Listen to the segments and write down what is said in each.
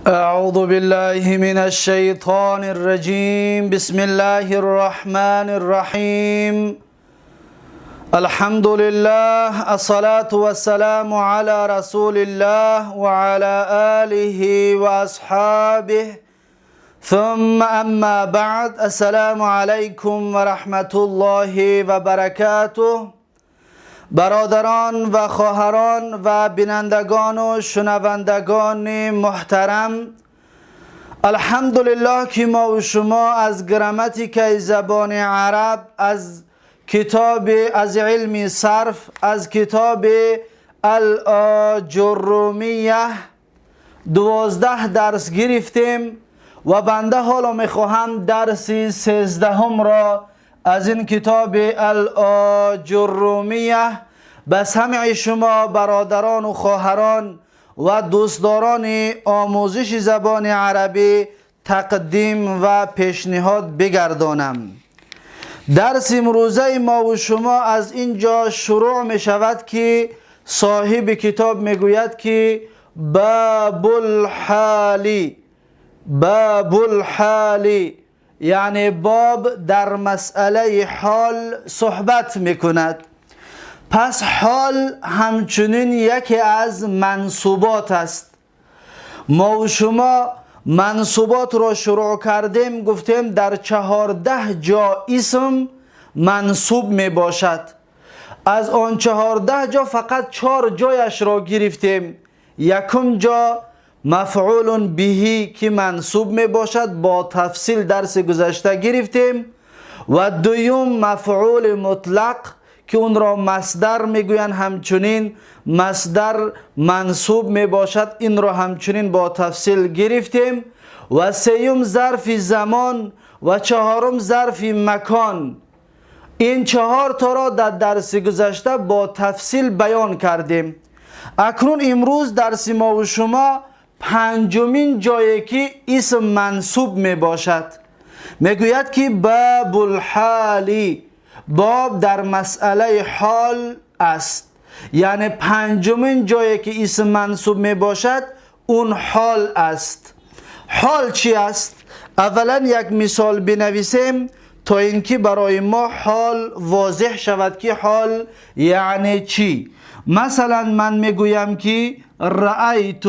أعوذ بالله من الشيطان الرجيم بسم الله الرحمن الرحيم الحمد لله الصلاة والسلام على رسول الله وعلى آله وأصحابه ثم أما بعد السلام عليكم ورحمة الله وبركاته. برادران و خواهران و بینندگان و شنوندگان محترم، الحمدلله که ما و شما از گراماتیک زبان عرب، از کتاب از علم صرف، از کتاب الآجرومیه 12 درس گرفتیم و بنده حالا میخواهم درس 13 را از این کتاب الآجرومیه به سمع شما برادران و خواهران و دوستداران آموزش زبان عربی تقدیم و پیشنهاد بگردانم. درس امروزه ما و شما از اینجا شروع می شود که صاحب کتاب می گوید که باب الحالی یعنی باب در مسئله حال صحبت میکند. پس حال همچنین یکی از منصوبات است. ما و شما منصوبات را شروع کردیم، گفتیم در 14 جا اسم منصوب می باشد. از آن 14 جا فقط 4 جایش را گرفتیم. یکم جا مفعول بهی که منصوب می باشد، با تفصیل درس گذشته گرفتیم. و دویم مفعول مطلق که اون را مصدر می گویند، همچنین مصدر منصوب می باشد، این را همچنین با تفصیل گرفتیم. و سیوم ظرف زمان و چهارم ظرف مکان. این 4 تا را در درس گذشته با تفصیل بیان کردیم. اکنون امروز درس ما و شما پنجمین جایی که اسم منصوب می باشد. می گوید که باب الحالی، باب در مسئله حال است. یعنی پنجمین جایی که اسم منصوب می باشد اون حال است. حال چی است؟ اولا یک مثال بنویسیم تا اینکه برای ما حال واضح شود که حال یعنی چی. مثلا من می گویم که رأیت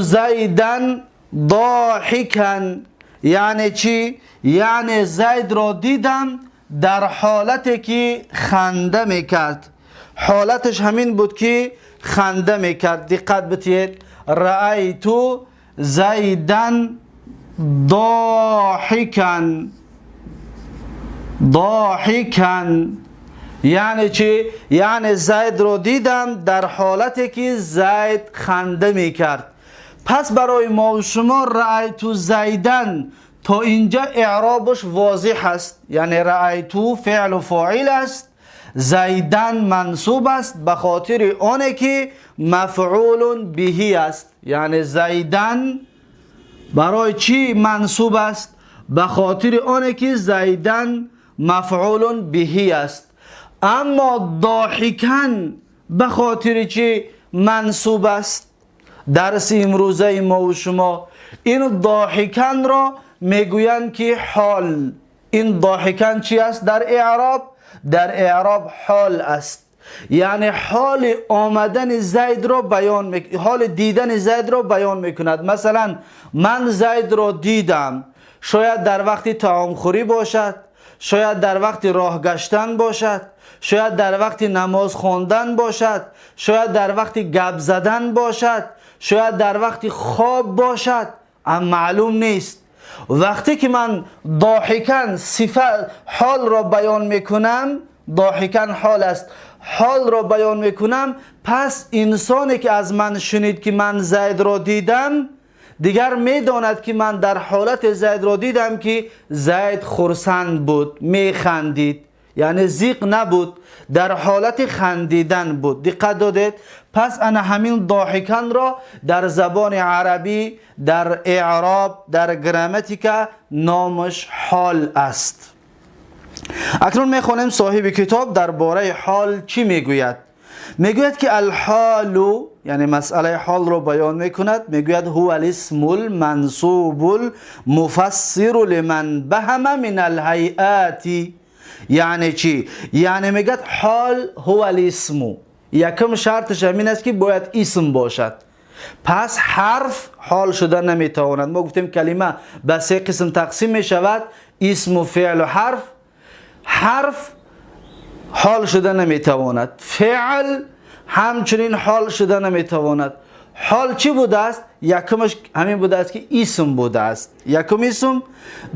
زیدن ضاحکا. یعنی چی؟ یعنی زید را دیدم در حالتی که خنده میکرد. حالتش همین بود که خنده میکرد. دقت بتید، رأیت زیدن ضاحکا. یعنی چی؟ یعنی زید رو دیدم در حالتی که زید خنده میکرد. پس برای ما و شما رأیت زیدن تا اینجا اعرابش واضح است. یعنی رأیت فعل و فاعل است، زیدن منصوب است به خاطر آنه که مفعول بهی است. یعنی زیدن برای چی منصوب است؟ به خاطر آنه که زیدن مفعول بهی است. اما ضاحکن به خاطر چی منصوب است؟ درس امروزه ما و شما این ضاحکن را میگویند که حال. این ضاحکن چی است در اعراب؟ در اعراب حال است. یعنی حال آمدن زید را بیان حال دیدن زید را بیان میکند. مثلا من زید را دیدم، شاید در وقت طعام خوری باشد، شاید در وقت راه گشتن باشد، شاید در وقت نماز خواندن باشد، شاید در وقت گپ زدن باشد، شاید در وقت خواب باشد، اما معلوم نیست. وقتی که من ضاحکن صفت حال را بیان میکنم، ضاحکن حال است، حال را بیان میکنم، پس انسانی که از من شنید که من زید را دیدم دیگر میداند که من در حالت زید را دیدم که زید خرسند بود، میخندید. یعنی زیق نبود، در حالت خندیدن بود. دقت دادید؟ پس انا همین ضاحکن را در زبان عربی، در اعراب، در گراماتیکا نامش حال است. اکنون میخوانیم صاحب کتاب درباره حال چی میگوید. میگوید که الحال، یعنی مسئله حال رو بیان میکند. میگوید هو الاسم المنصوب المفسر لمن بهم من الهیئات. یعنی چی؟ یعنی میگوید حال هو الاسم، یکم شرطش همین است که باید اسم باشد. پس حرف حال شده نمیتواند. ما گفتیم کلمه به 3 قسم تقسیم میشود: اسم و فعل و حرف. حرف حال شده نمیتواند، فعل همچنین حال شده نمیتواند. حال چی بوده است؟ یکمش همین بوده است که اسم بوده است، یکم اسم.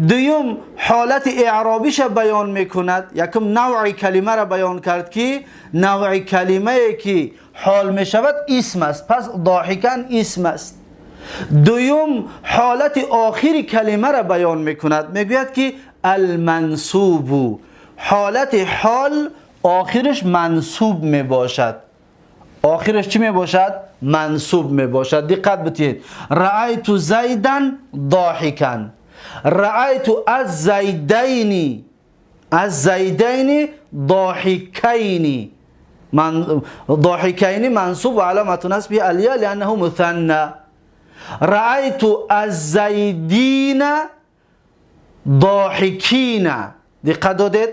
دوم حالت اعرابیش بیان میکند. یکم نوع کلمه را بیان کرد که نوع کلمه که حال میشود اسم است، پس ضاحکن اسم است. دوم حالت آخری کلمه را بیان میکند. میگوید که المنصوب، حالت حال آخرش منصوب می باشد. آخرش چی می باشد؟ منصوب می باشد. دقت بتید: رأیت زیدن ضاحکن، رأیت از زیدین ضاحکین. ضاحکین منصوب و علامت نصبه الیا لانه مثنى. رأیت از زیدین ضاحکین. دقت دادید؟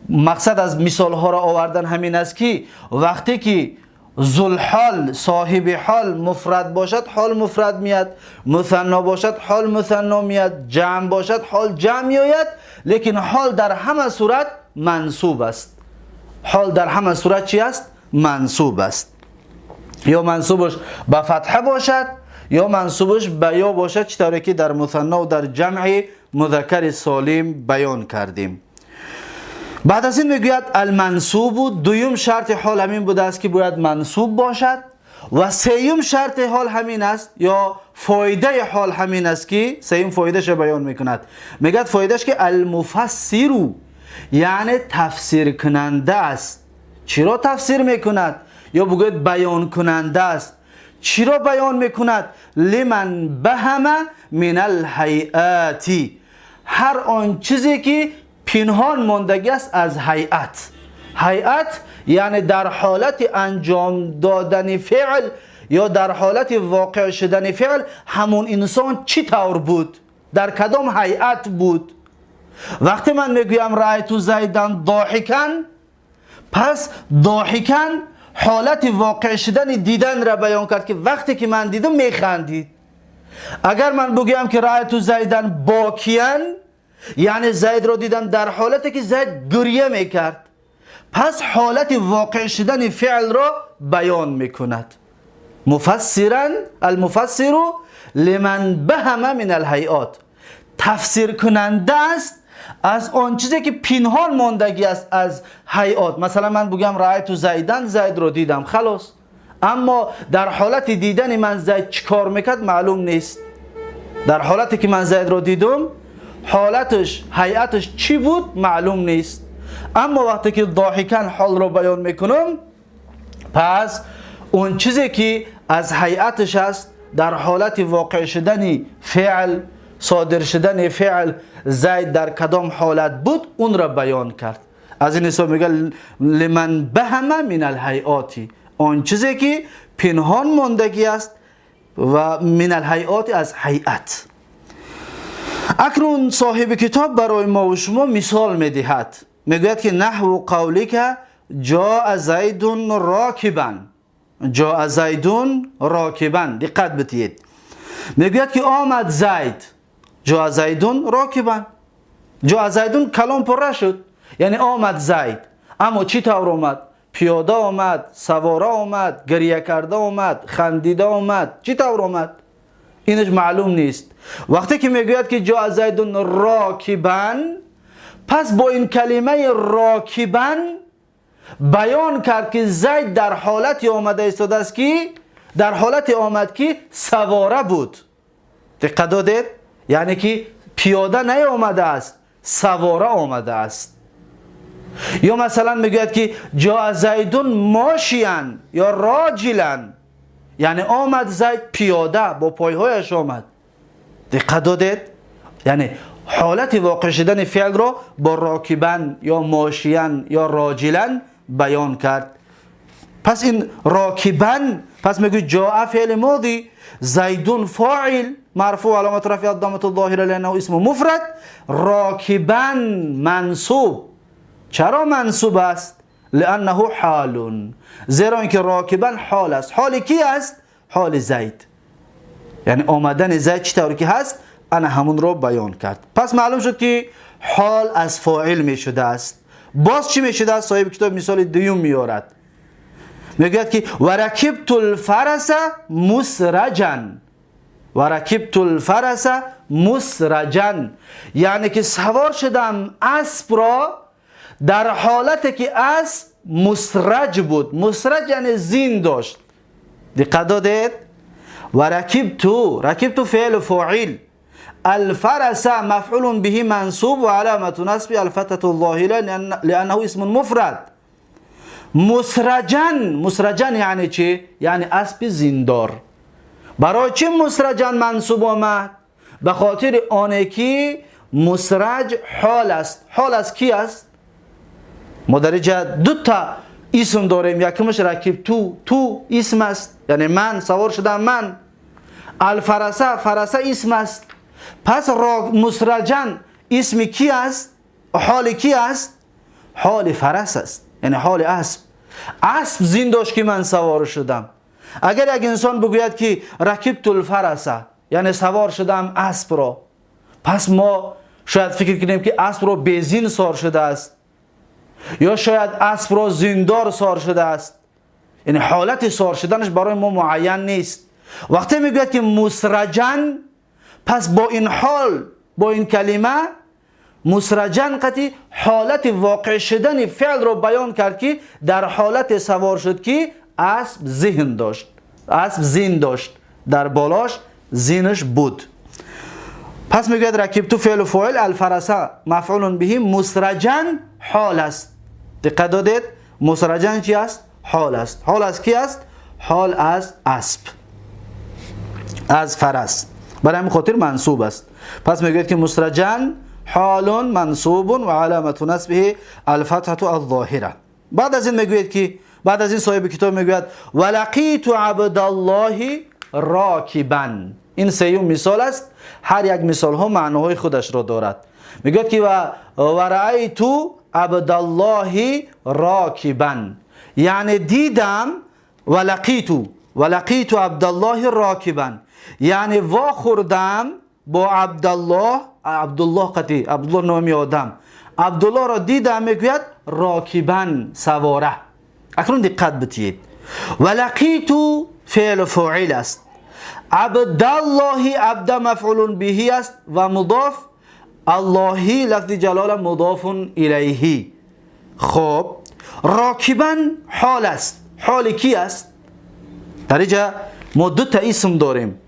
مقصد از مثال ها را آوردن همین است که وقتی که ذوالحال صاحب حال مفرد باشد حال مفرد میاد، مثنا باشد حال مثنا میاد، جمع باشد حال جمع میآید. لیکن حال در همه صورت منصوب است. حال در همه صورت چی است؟ منصوب است. یا منصوبش به فتحه باشد یا منصوبش به یا باشد، چطوری که در مثنا و در جمع مذکر سالم بیان کردیم. بعد از این میگوید المنصوب. دویم شرط حال همین بوده است که باید منصوب باشد و سوم شرط حال همین است یا فایده حال همین است که سوم فایدهش بیان میکند. میگه فایدهش که المفسر، یعنی تفسیر کننده است. چرا تفسیر میکند؟ یا بگوید بیان کننده است. چرا بیان میکند؟ لمن بهم من الهیئات، هر آن چیزی که پنهان ماندگی است از هیئت. هیئت یعنی در حالت انجام دادن فعل یا در حالت واقع شدن فعل همون انسان چی طور بود، در کدام هیئت بود. وقتی من میگویم رأیت زیدن ضاحکن، پس ضاحکن حالت واقع شدن دیدن را بیان کرد که وقتی که من دیدم میخندید. اگر من بگویم که رأیت زیدن باکیان، یعنی زید را دیدم در حالتی که زید گریه میکرد. پس حالت واقع شدن فعل را بیان میکند. مفسرا، المفسر لمن بهم من الهیئات، تفسیر کننده است از آن چیزی که پنهان ماندگی است از هیئات. مثلا من بگم رأیت زیدن، زید را دیدم، خلاص. اما در حالت دیدن من زید چیکار میکرد معلوم نیست. در حالتی که من زید را دیدم حالتش، هیئتش چی بود معلوم نیست. اما وقتی که ضاحکن حال را بیان میکنم، پس اون چیزی که از هیئتش است در حالت واقع شدن فعل، صادر شدن فعل، زید در کدام حالت بود اون را بیان کرد. از این حساب میگه لمن بهم من الهیئات، اون چیزی که پنهان ماندگی است و من الهیئات از هیئت. اکنون صاحب کتاب برای ما و شما مثال میدهد. میگوید که نحو قولی که جاء زید راکبا، جاء زید راکبا. دقت بتید، میگوید که آمد زید، جاء زید راکبا. جاء زید کلام پره شد، یعنی آمد زید. اما چی طور آمد؟ پیاده آمد، سواره آمد، گریه کرده آمد، خندیده آمد، چی طور آمد؟ اینش معلوم نیست. وقتی که میگوید که جاء زید راکبا، پس با این کلمه راکبا بیان کرد که زید در حالتی آمده ایستاده است که در حالتی آمد که سواره بود. دقت دادید؟ یعنی که پیاده نیامده است، سواره آمده است. یا مثلا میگوید که جا زیدون ماشیان یا راجلن، یعنی آمد زید پیاده با پایهایش آمد. دقت دادید؟ یعنی حالت واقع شدن فعل را با راکبن یا ماشیان یا راجلن بیان کرد. پس این راکبن، پس میگوید جاء فعل ماضی، زیدون فاعل مرفوع علامت رفع الضمه الظاهره لانه اسم مفرد، راکبن منصوب. چرا منصوب است؟ لانه حال، زیرا اینکه راکبن حال است. حال کی است؟ حال زید، یعنی آمدن زید چطوری که هست انا همون رو بیان کرد. پس معلوم شد که حال از فاعل می شده است. باز چی می شده است؟ صاحب کتاب مثال دوم میارد، میگوید که ورکبت الفرس مسرجا، ورکبت الفرس مسرجا، یعنی که سوار شدم اسب را در حالتی که اسب مسرج بود. مسرج یعنی زین داشت. دقت دادید؟ رکبت فعل فاعل، الفرس مفعول به منصوب و علامت نصب الفتحة الظاهره لانه اسم مفرد. مسرجن یعنی چی؟ یعنی اسب زیندار. برای چی مسرجن منصوب آمد؟ به خاطر آنه که مسرج حال است. حال از کی است؟ ما در اینجا دو تا اسم داریم، یکیش رکیب تو اسم است، یعنی من سوار شدم من. الفرسه فرسه اسم است. پس مسرجن اسم کی است؟ حال کی است؟ حال فرس است، یعنی حال اسب. اسب زین داشت که من سوار شدم. اگر یک انسان بگوید که رکبت الفرسه، یعنی سوار شدم اسب را، پس ما شاید فکر کنیم که اسب را بیزین سوار شده است، یا شاید اسب را زیندار سوار شده است. یعنی حالت سوار شدنش برای ما معین نیست. وقتی میگوید که مسرجن، پس با این حال، با این کلمه مسرجن قطعی حالت واقع شدن فعل رو بیان کرد که در حالت سوار شد که اسب ذهن داشت، اسب زین داشت، در بالاش زینش بود. پس میگوید رکبت فعل فاعل، الفرسه مفعول به، مسرجن حال است. دقت دادید؟ مسرجن چی است؟ حال است. حال از کی است؟ حال از اسب، از فرس. برای همین خاطر منصوب است. پس میگوید که مسرجن حال منصوب و علامت نصبه الفتحة الظاهره. بعد از این میگوید که بعد از این صاحب کتاب میگوید ولقیت عبد الله راکبا. این سیوم مثال است. هر یک مثال ها معناهای خودش را دارد. میگوید که و رأیت عبد الله راکبا، یعنی دیدم ولقیت عبد الله راکبا، یعنی وا خوردم با عبدالله قطعی، عبدالله نامی آدم، عبدالله را دیدم میگوید راکبا سواره. اکنون دقت بتید، ولقیت فعل فاعل است، عبدالله عبد مفعول به است و مضاف، اللهی لفظ جلاله مضاف الیه. خب راکبا حال است. حال کی است؟ در اینجا ما دو تا اسم داریم.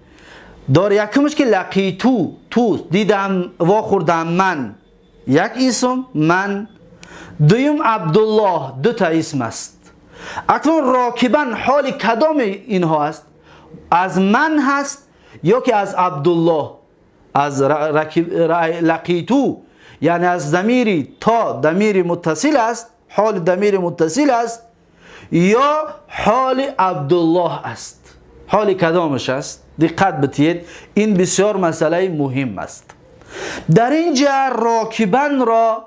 یکمش که لقیتو، تو دیدم وا خوردم من، یک اسم من. دویم عبدالله، دو تا اسم است. اکنون راکبا حال کدام اینها است؟ از من هست یا که از عبدالله؟ از لقیتو یعنی از ضمیری تا ضمیر متصل است، حال ضمیر متصل است، یا حال عبدالله است؟ حال کدامش است؟ دقت بتید، این بسیار مسئله مهم است. در اینجا راکبن را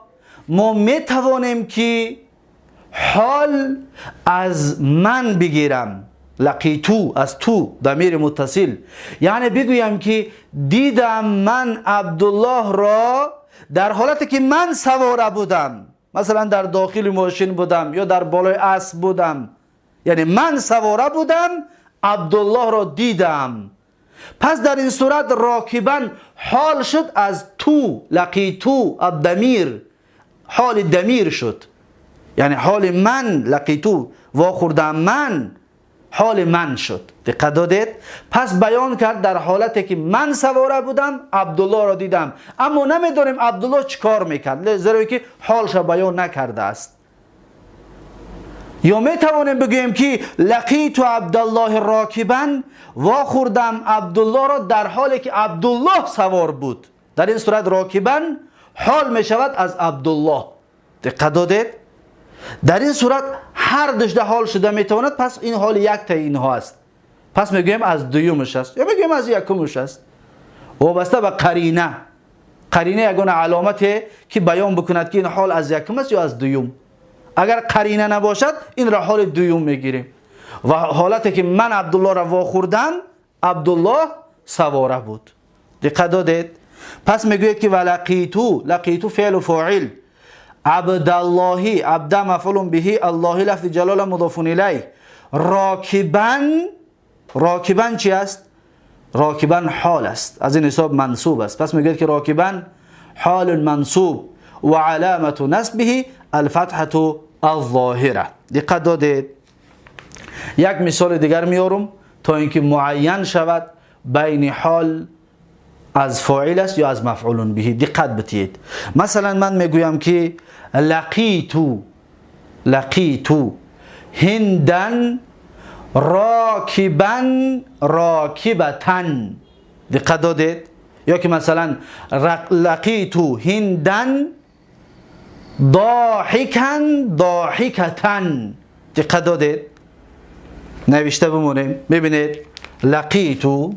ما می توانیم که حال از من بگیرم، لقیتو از تو ضمیر متصل، یعنی بگویم که دیدم من عبدالله را در حالتی که من سواره بودم، مثلا در داخل ماشین بودم یا در بالای اسب بودم، یعنی من سواره بودم عبدالله را دیدم. پس در این صورت راکبن حال شد از تو، لقیتو الضمیر، حال ضمیر شد، یعنی حال من، لقیتو وا خوردم من، حال من شد. دقت دادید؟ پس بیان کرد در حالتی که من سواره بودم عبدالله را دیدم، اما نمیدونیم عبدالله چی کار میکرد، زیرا که حالش بیان نکرده است. یا می توانیم بگوییم که لقیت عبدالله راکبا، واخوردم عبدالله را در حالی که عبدالله سوار بود. در این صورت راکبا حال می شود از عبدالله. دقت دادید؟ در این صورت هر دشته حال شده می تواند، پس این حال یک تا اینها است. پس میگویم از دویمش است یا میگویم از یکمش است، وابسته به قرینه. قرینه یگانه علامتی که بیان بکند که این حال از یکم است یا از دویم. اگر قرینه نباشد این را حال دویم میگیریم. و حالتی که من عبدالله را واخوردم عبدالله سواره بود. دقت دادید؟ پس میگوید که لقیتو فعل و فاعل، عبدالله عبد مفعول به، الله لفظ جلاله مضاف الیه، راکبا چی است؟ راکبا حال است، از این حساب منصوب است. پس میگوید که راکبا حال منصوب و علامت نصبه الفتحة الظاهره. دقت دادید؟ یک مثال دیگر میارم تا اینکه معین شود بین حال از فاعل است یا از مفعول به. دقت بدید. مثلا من میگویم که لقیتو هندن راکبتن. دقت دادید؟ یا که مثلا لقیتو هندن ضاحکتن. دقت دادید؟ نوشته بمونیم. ببینید لقیتو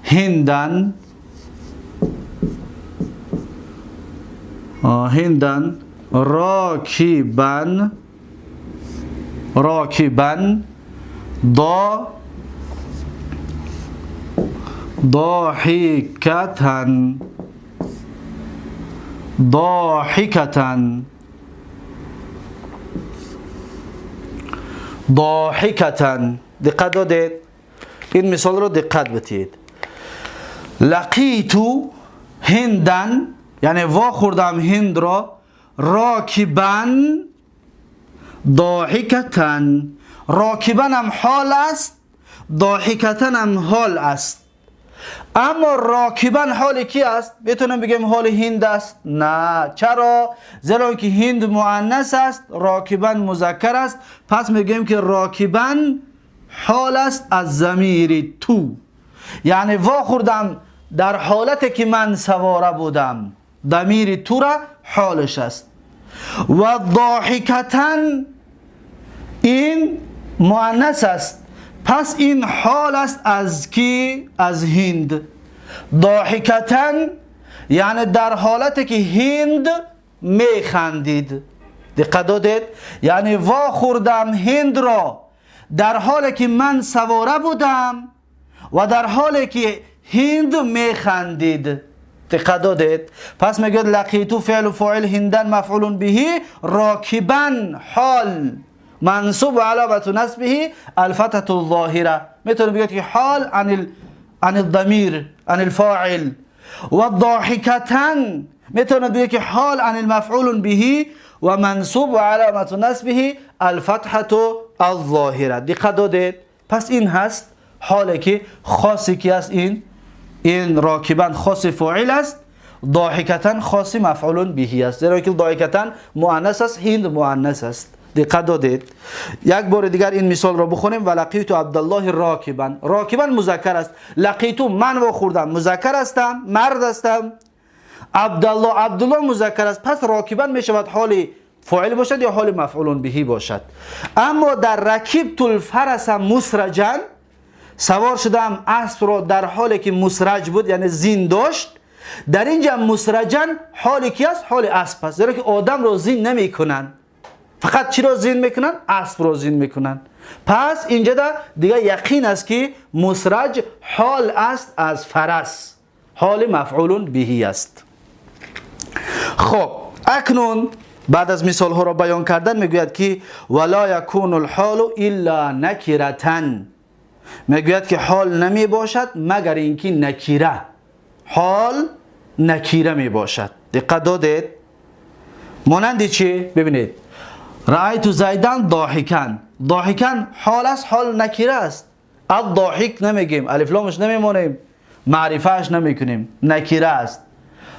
هندن راکبن ضاحکتن. دقت دادید؟ این مثال رو دقت بدید. لقیتو هندن یعنی واخوردم هند را، راکبن ضاحکتن، راکبن هم حال است، ضاحکتن هم حال است. اما راکبن حال کی است؟ بتونم بگم حال هند است؟ نه. چرا؟ زیرا که هند مؤنث است، راکبن مذکر است. پس میگیم که راکبن حال است از ضمیر تو، یعنی واخوردم در حالتی که من سواره بودم، ضمیر تو را حالش است. و ضاحکتن این مؤنث است، پس این حال است از کی؟ از هند. ضاحکتن یعنی در حالتی که هند میخندید. دقت دادید؟ یعنی واخوردم هند را در حالی که من سواره بودم و در حالی که هند میخندید. دقت دادید؟ پس میگید لقیتو فعل و فاعل، هندن مفعول به، راکبن حال منصوب و علامت نصبه الفتحة الظاهره. میتونه بگید که حال عن الضمیر عن الفاعل. و ضاحکتن میتونه بگید که حال عن المفعول به و منصوب و علامت نصبه الفتحة الظاهره. دقت دادید؟ پس این هست حالی که خاصی که است، این راکبن خاص فاعل است، ضاحکتن خاص مفعول به است، زیرا که ضاحکتن مؤنث است، هند مؤنث است. دقت دادید؟ یک بار دیگر این مثال را بخونیم. و لقیت عبدالله راکبا مذکر است، لقیتو من واخوردم مذکر هستم، مرد هستم. عبدالله مذکر است، پس راکبا می شود حال فاعل باشد یا حال مفعول به باشد. اما در رکبت الفرس مسرجا، سوار شدم اسب را در حالی که مسرج بود یعنی زین داشت. در اینجا مسرجا حالی کی است؟ حال اسب است، زیرا که آدم را زین نمی کنند، فقط چی را زین میکنن؟ اسب را زین میکنن. پس اینجا دیگه یقین است که مسرج حال است از فرس، حال مفعول به است. خب اکنون بعد از مثال ها را بیان کردن میگوید که ولا یکون الحال الا نکرتن، میگوید که حال نمی باشد مگر اینکه نکیره حال نکیره می باشد. دقت دادید؟ مانند چی؟ ببینید رأیت زیدن ضاحکن. ضاحکن حال است، حال نکیره است. الضاحک نمیگیم، الف لامش نمیمونیم، معرفهش نمیکنیم، نکیره است.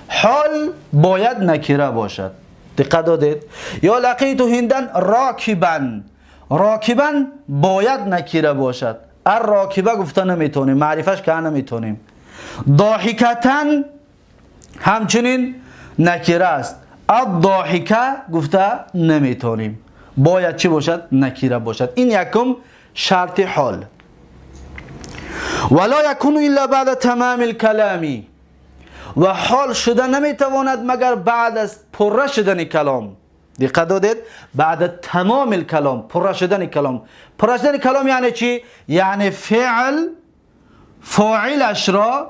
حال باید نکیره باشد. دقت دادید؟ یا لقیت هندن راکبن. راکبن باید نکیره باشد. الراکبه گفته نمیتونیم، معرفش که نمیتونیم. ضاحکتن همچنین نکیره است. الضاحکه گفته نمیتونیم، باید چی باشد؟ نکیره باشد. این یکم شرط حال. ولا یکون الا بعد تمام الکلامی. و حال شده نمیتواند مگر بعد از پره شدن کلام. دقت دادید؟ بعد تمام الکلام، پره شدن کلام. پره شدن کلام یعنی چی؟ یعنی فعل فاعلش را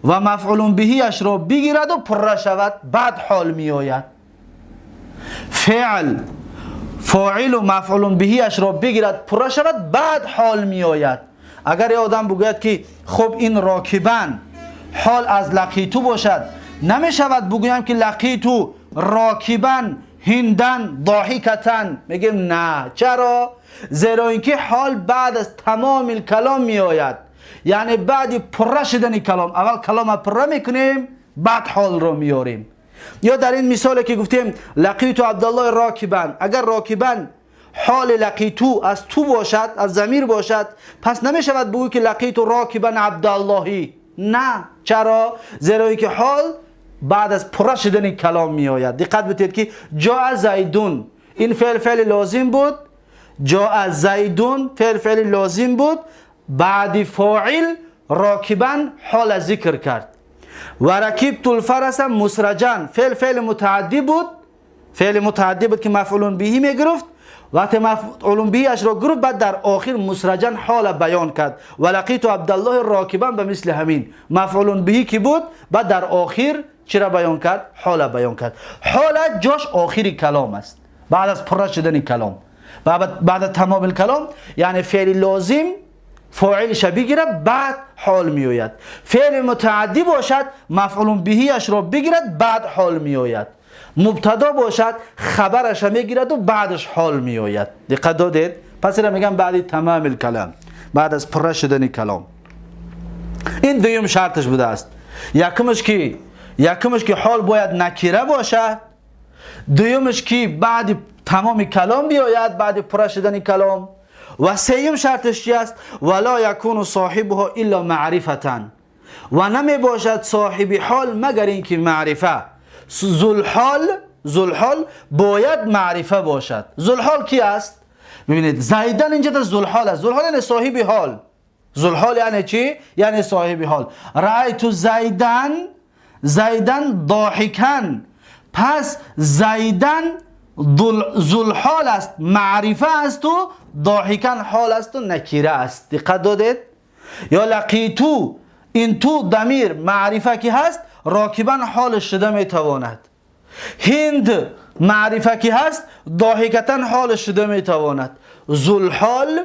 و مفعول بهیش را بگیرد و پره شود، بعد حال می آید. فعل فاعل و مفعول بهیش را بگیرد پره شود، بعد حال می آید. اگر یه آدم بگوید که خب این راکبن حال از لقیتو باشد، نمی شود بگویم که لقیتو راکبن هندن ضاحکتن. میگیم نه. چرا؟ زیرا اینکه حال بعد از تمام کلام می آید، یعنی بعد پره شدن کلام. اول کلام پره میکنیم، بعد حال رو میاریم. یا در این مثالی که گفتیم لقیتو عبدالله راکبن، اگر راکبن حال لقیتو از تو باشد، از ضمیر باشد، پس نمیشود بگویی که لقیتو راکبن عبداللهی. نه. چرا؟ زیرا اینکه حال بعد از پره شدن کلام می آید. دقت بدید که جاء زیدون، این فعل لازم بود. جاء زیدون فعل لازم بود، بعد فاعل راکبن حال ذکر کرد. و رکبت الفرس مسرجن فعل متعدی بود. فعل متعدی بود که مفعول بهی می گرفت. وقتی مفعول بهیش را گرفت، بعد در آخر مسرجن حال بیان کرد. و لقیت عبدالله راکبن به مثل همین مفعول بهی که بود، بعد در آخر چرا بیان کرد؟ حال بیان کرد. حال جاش آخری کلام است، بعد از پره شدن کلام، بعد تمام الکلام. یعنی فعل لازم فاعلش بگیره، بعد حال می آید. فعل متعدی باشد مفعول بهیش را بگیرد، بعد حال می آید. مبتدا باشد خبرش میگیرد و بعدش حال می آید. دقت دادید؟ پس را میگم بعد تمام الکلام، بعد از پره شدن کلام. این دویم شرطش بوده است. یکمش که حال باید نکیره باشد. دویمش که بعد تمام کلام بیاید، بعد پره شدن کلام. و سوم شرطش چی است؟ ولا یکون صاحبها الا معرفتا. و نمی باشد صاحب حال مگر اینکه معرفه. ذوالحال باید معرفه باشد. ذوالحال کی است؟ ببینید زیدن اینجا در ذوالحال است. ذوالحال یعنی صاحب حال. ذوالحال یعنی چی؟ یعنی صاحب حال. رأیت زیدن ضاحکن. پس زیدن ذوالحال است، معرفه است، و ضاحکن حال است و نکیره است. دقت دادید؟ یا لقیتو، این تو ضمیر معرفه که هست، راکبن حالش شده میتواند. هند معرفه که هست، ضاحکتن حالش شده میتواند. ذوالحال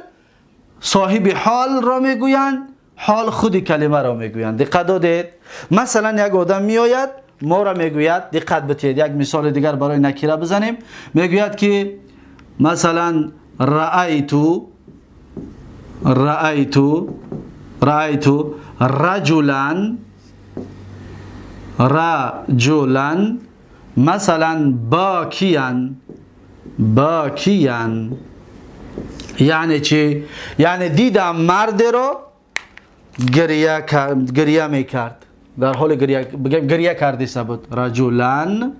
صاحب حال را میگویند، حال خود کلمه را میگویند. دقت دادید؟ مثلا یک آدم میآید ما را میگوید، دقت بدید، یک مثال دیگر برای نکیره بزنیم. میگوید که مثلا رأیتو رجلا مثلا باکیان. یعنی چی؟ یعنی دیدم مرد رو گریه میکرد، در حال گریه کرده بود. رجلان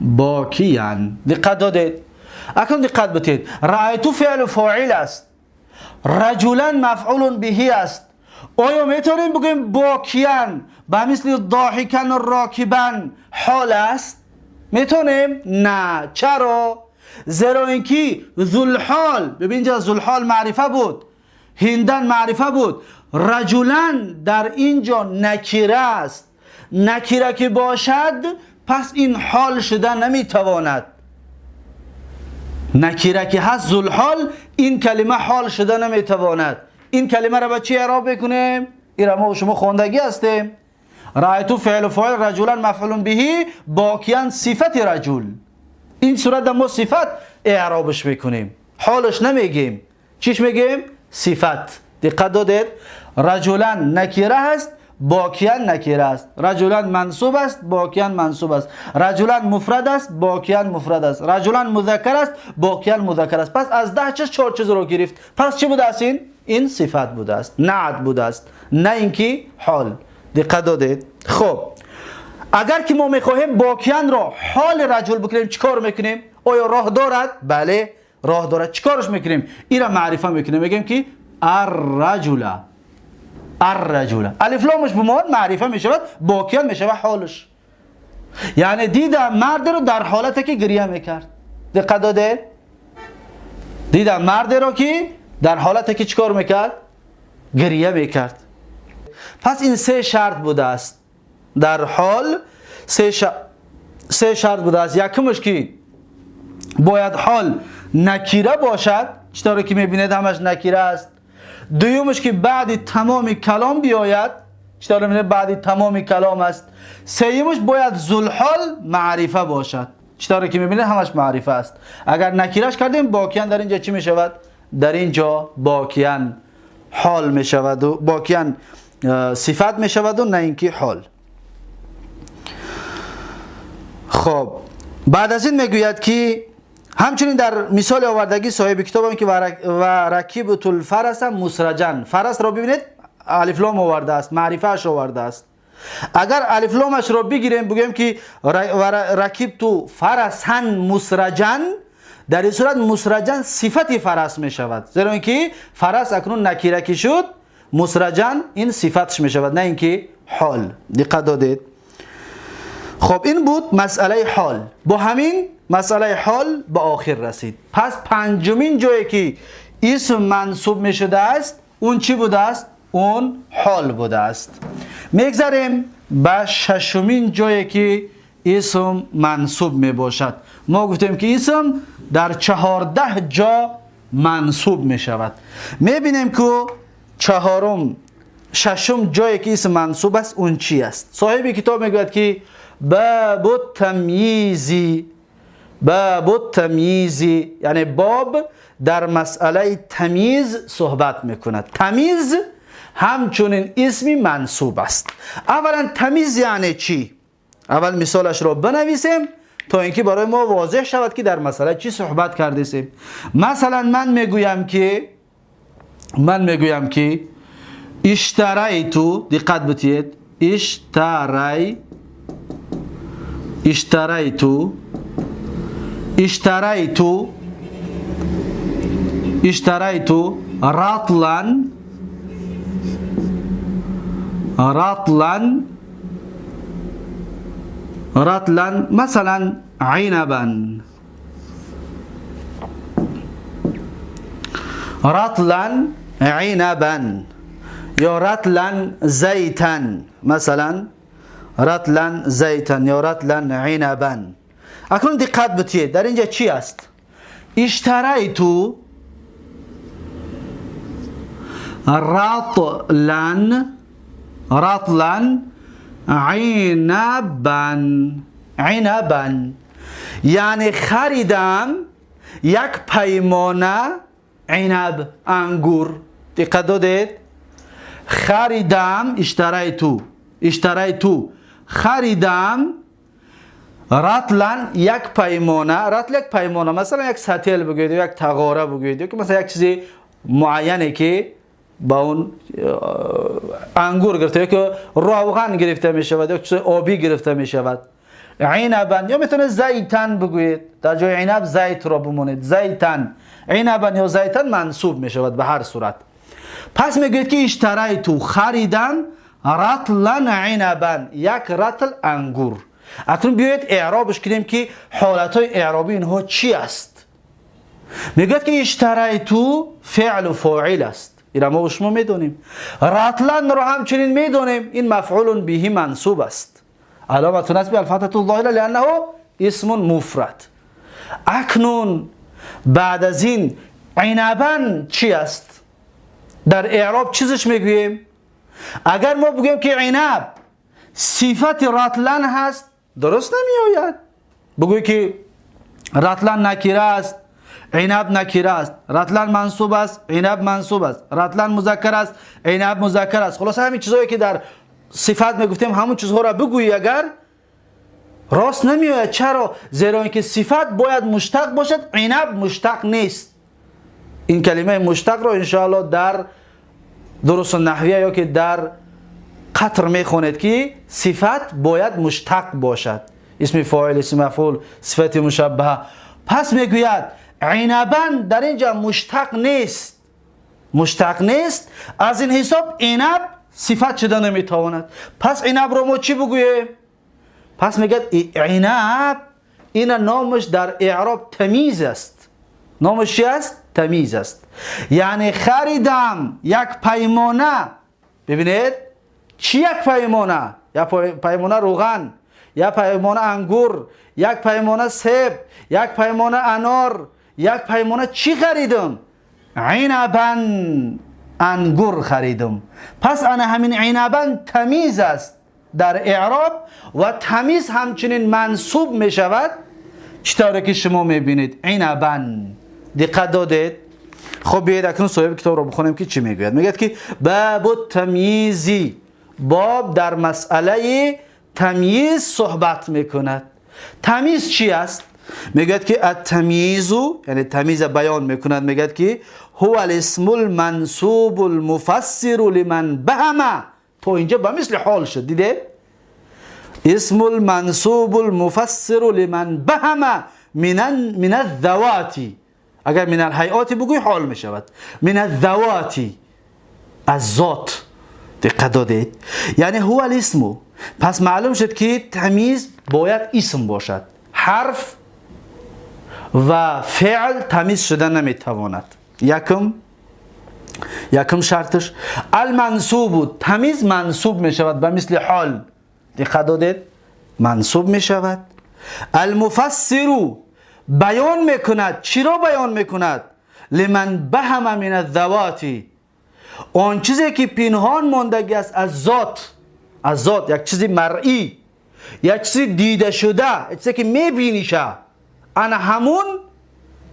باکیان. دقت دادید؟ اکنون دقت بدید، رأیتو فعل فاعل است، رجلان مفعول بهی است. آیا میتونیم بگیم باکیان به مثل ضاحکن و راکبن حال است؟ میتونیم؟ نه. چرا؟ زیرا اینکه ذوالحال، ببین اینجا ذوالحال معرفه بود، هندن معرفه بود، رجلان در اینجا نکیره است. نکیره که باشد پس این حال شده نمیتواند. نکیره که هست ذوالحال، این کلمه حال شده نمیتواند. این کلمه را با چی اعراب بکنیم؟ این را ما و شما خواندگی هستیم. رأیتو فعل و فاعل، رجلا مفعول به، باقیان صفت رجل. این صورت ما صفت اعرابش میکنیم، حالش نمیگیم. چیش میگیم؟ صفت. دقت دادید؟ رجلا نکره هست، باقیان نکره است. رجلا منصوب است، باقیان منصوب است. رجلا مفرد است، باقیان مفرد است. رجلا مذکر است، باقیان مذکر است. پس از 10 چیز 4 چیز رو گرفت. پس چی بوده است؟ این صفت بوده است، نعت بوده است، نه اینکه حال. دقت دادید؟ خب اگر که ما میخواهیم باقیان را حال رجل بکنیم چیکار میکنیم؟ آیا راه دارد؟ بله راه دارد. چیکارش میکنیم؟ این را معرفه میکنیم، میگیم که الرجل. الرجل الف لامش به ما معرفه میشود، باقیان میشود حالش. یعنی دیدم مرد رو در حالتی که گریه میکرد. دقت داده؟ دیدم مرد رو که در حالتی که چیکار میکرد؟ گریه میکرد. پس این 3 شرط بوده است در حال. 3 شرط بوده است. یکمش که باید حال نکیره باشد، چطوری که میبینید همش نکیره است. دویمش که بعد تمام کلام بیاید، چطور میبینید بعد تمام کلام است. سیمش باید ذوالحال معرفه باشد، چطور که میبینید همش معرفه است. اگر نکیرش کردیم باقیان در اینجا چی میشود؟ در اینجا باقیان حال میشود و باقیان صفت میشود و نه اینکه حال. خب بعد از این میگوید که همچنین در مثال آوردگی صاحب کتاب هم که و رکیبت الفرس مسرجن، فرس را ببینید الف لام آورده است، معرفه اش آورده است. اگر الف لامش را بگیریم بگیم که رکیبت فرسن مسرجن، در این صورت مسرجن صفت فرس می شود، زیرا اینکه فرس اکنون نکیره کی شد، مسرجن این صفتش می شود، نه اینکه حال. دقت دادید؟ خب این بود مسئله حال. با همین مسئله حال به آخر رسید. پس پنجمین جایی که اسم منصوب می شده است اون چی بوده است؟ اون حال بوده است. میگذاریم به ششمین جایی که اسم منصوب می باشد. ما گفتیم که اسم در 14 جا منصوب می شود. می بینیم که ششم جایی که اسم منصوب است اون چی است؟ صاحب کتاب میگوید که باب التمییزی، باب التمییزی یعنی باب در مسئله تمیز صحبت میکند. تمیز همچنین اسمی منصوب است. اولا تمیز یعنی چی؟ اول مثالش را بنویسیم تا اینکه برای ما واضح شود که در مسئله چی صحبت کردیم. مثلا من میگویم که اشتریتو، دقت بتید، اشتریتو رطلا مثلا عنبا، رطلا عنبا یا رطلا زیتا، مثلا رطلا زیتا یا رطلا عنبا. اکنون دقت بتید در اینجا چی است؟ اشتریتو رطلا عنبا یعنی خریدم یک پیمانه عنب، انگور. دقت دادید؟ خریدم، اشتریتو خریدم رطلا یک پیمانه. رطل یک پیمانه، مثلا یک سطل بگوید، یک تغاره بگوید، یا مثلا یک چیزی معینه که با اون انگور گرفته یا که روغن گرفته می شود یا چیز آبی گرفته می شود. عنبا یا میتونه زیتن بگوید، در جای عنب زیت را بمونید، زیتن. عنبا یا زیتن منصوب می شود به هر صورت. پس میگوید که اشتریتو خریدم رطلا عنبا، یک رطل انگور. اکنون بیایید اعرابش کنیم که حالتهای اعرابی اینها چی است. میگوید که اشتریتو فعل و فاعل است، این ما و شما میدونیم. رطلا رو همچنین میدونیم، این مفعول به منصوب است، علامت نصب الفتحة الظاهره لانه اسم مفرد. اکنون بعد از این عنبا چی است؟ در اعراب چیزش میگوییم. اگر ما بگیم که عنب صفت رطلن هست درست نمی آید. بگوی که رطلن نکره است، عنب نکره است، رطلن منصوب است، عنب منصوب است، رطلن مذکر است، عنب مذکر است. خلاص همین چیزایی که در صفت میگفتیم همون چیزها را بگویی اگر راست نمیآید. چرا؟ زیرا اینکه صفت باید مشتق باشد، عنب مشتق نیست. این کلمه مشتق را انشاءالله در دروس النحویه یا که در قطر میخونید که صفت باید مشتق باشد، اسم فاعل، اسم مفعول، صفت مشبهه. پس میگوید عنبا در اینجا مشتق نیست، مشتق نیست. از این حساب عنب صفت شده نمیتواند. پس عنب رو ما چی بگوییم؟ پس میگه عنب این نامش در اعراب تمیز است. نامش چی است؟ تمیز است. یعنی خریدم یک پیمانه. ببینید چی یک پیمانه؟ یک پیمانه روغن، یک پیمانه انگور، یک پیمانه سیب، یک پیمانه انار، یک پیمانه چی خریدم؟ عنبا، انگور خریدم. پس انا همین عنبا تمیز است در اعراب و تمیز همچنین منصوب می شود چطوره که شما می بینید عنبا. دقت دادید؟ خب بیاید اکنون صاحب کتاب رو بخونیم که چی میگوید. میگه که باب التمییزی، باب در مسئله تمییز صحبت میکند. تمیز چی است؟ میگه که التمییز یعنی تمیز بیان میکند. میگه که هو الاسم المنصوب المفسر لمن بهم. تو اینجا به مثل حال شد، دیده؟ اسم المنصوب المفسر لمن بهم من الذوات. اگر من الهیئات بگوی حال می شود. من الذوات، از ذات. دقت دادید؟ یعنی هو الاسم. پس معلوم شد که تمیز باید اسم باشد. حرف و فعل تمیز شدن نمی تواند. یکم شرطش المنصوب، تمیز منصوب می شود به مثل حال. دقت دادید؟ منصوب می شود. المفسر بیان میکند. چی را بیان میکند؟ لمن بهم من الذوات، اون چیزی که پنهان ماندگی است از ذات. از ذات، یک چیزی مرئی، یک چیزی دیده شده، یک چیزی که میبینیشه، انا همون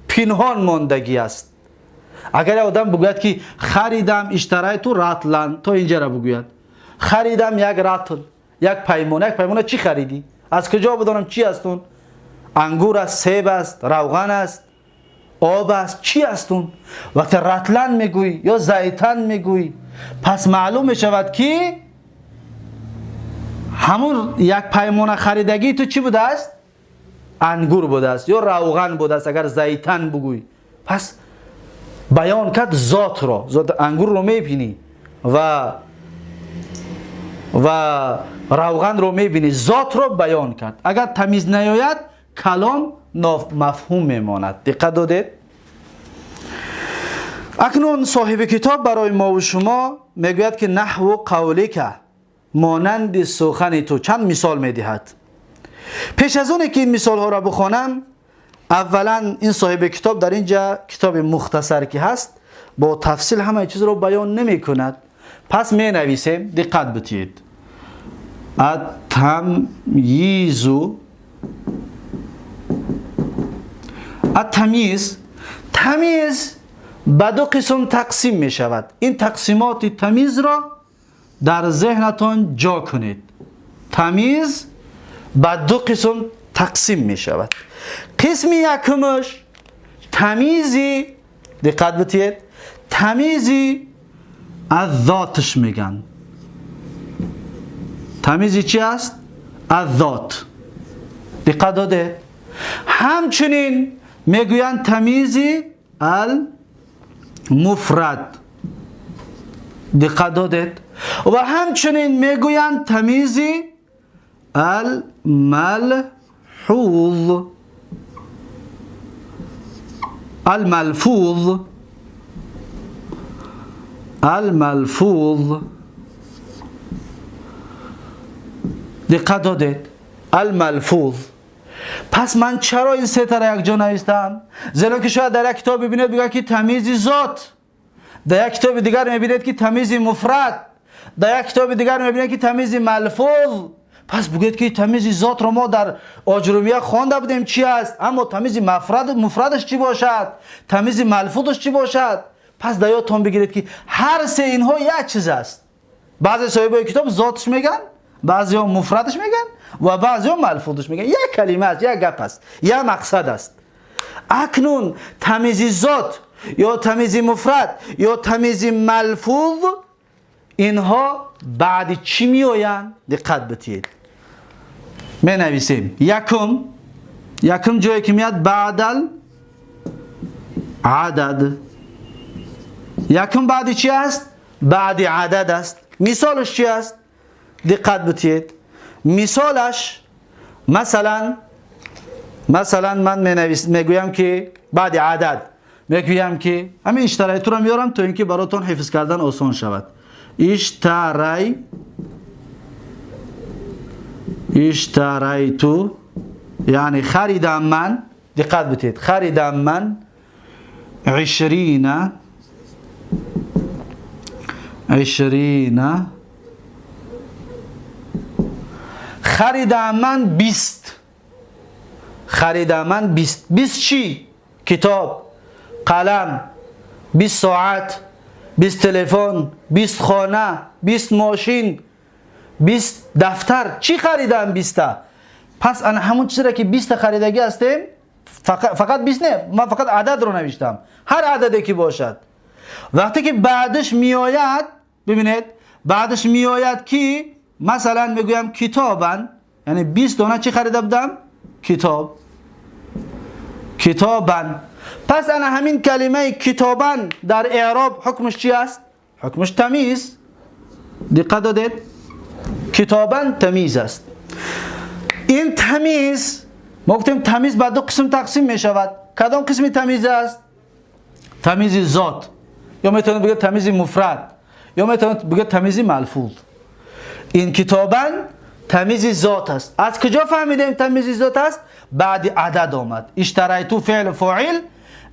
پنهان ماندگی است. اگر آدم بگوید که خریدم اشترایت رطلن، تو اینجا را بگوید خریدم یک رطل، یک پیمانه چی خریدی؟ از کجا بدانم چی هستون؟ انگور است، سیب است، روغن است، آب است، چی هستون؟ وقتی رطلن میگویی یا زیتون میگویی، پس معلوم میشود که همون یک پیمانه خریدگی تو چی بوده است؟ انگور بوده است یا روغن بوده است. اگر زیتون بگویی پس بیان کرد ذات را. ذات انگور رو میبینی و روغن رو میبینی، ذات رو بیان کرد. اگر تمیز نیاید کلام مفهوم میماند. دقت دادید؟ اکنون صاحب کتاب برای ما و شما میگوید که نحو قولیک، مانند سخن تو. چند مثال میدهد. پیش از اون که این مثال ها را بخوانم، اولا این صاحب کتاب در اینجا کتاب مختصر که هست با تفصیل همه چیز رو بیان نمی کند. پس می نویسیم، دقت بتید. تمیز به دو قسم تقسیم می شود. این تقسیمات تمیز را در ذهنتان جا کنید. تمیز به دو قسم تقسیم می شود. قسم یکمش تمیزی، دقت بتید، تمیزی از ذاتش میگن. تمیزی چی است؟ از ذات. دقت داده؟ همچنین میگویند تمیزی المفرد. دقت دادید؟ و همچنین میگویند تمیزی الملحوظ، الملفوظ. دقت دادید؟ الملفوظ. پس من چرا این سه تا یک جا نوشتم؟ زیرا که شاید در یک کتاب ببینید بگه که تمیز ذات، در یک کتاب دیگر میبینید که تمیز مفرد، در یک کتاب دیگر میبینید که تمیز ملفوظ. پس بگید که تمیز ذات رو ما در آجرومیه خوانده بودیم چی است، اما تمیز مفردش چی باشد، تمیز ملفوظش چی باشد. پس در یادتون بگیرید که هر سه اینها یک چیز است. بعضی صاحبای کتاب ذاتش میگن، بعضی ها مفردش میگن و بعضی ها ملفوظش میگن. یک کلمه است، یک گپ است، یک مقصد است. اکنون تمیز ذات یا تمیز مفرد یا تمیز ملفوظ اینها بعد چی می آیند؟ دقت بتید. می نویسیم یکم جایی که میاد بعد عدد. یکم بعد چی است؟ بعد عدد است. مثالش چی است؟ دقت بتید. مثالش مثلا من میگویم که بعد عدد میگویم که همین اشترایتو رو میارم تا اینکه براتون حفظ کردن آسان شود. اشتریتو یعنی خریدم من. دقت بتید. خریدم من 20 خریدم من 20. خریدم من 20 چی؟ کتاب، قلم، 20 ساعت، 20 تلفن، 20 خانه، 20 ماشین، 20 دفتر. چی خریدم 20 تا؟ پس انا همون چیزی که 20 خریدگی هستیم فقط 20 نه، من فقط عدد رو نوشتم، هر عددی که باشد. وقتی که بعدش میآید، ببینید بعدش میآید که مثلا میگویم کتابن، یعنی 20 دانه چی خریده بودم؟ کتابن. پس انا همین کلمه کتابن در اعراب حکمش چی است؟ حکمش تمیز. دقت دادید؟ کتابن تمیز است. این تمیز ما گفتیم تمیز به دو قسم تقسیم می شود. کدام قسمی تمیز است؟ تمیز ذات، یا میتونید بگید تمیز مفرد، یا میتونید بگید تمیز ملفوظ. این کتابن تمیز ذات است. از کجا فهمیدیم تمیز ذات است؟ بعد عدد آمد. اشتریتو فعل فاعل،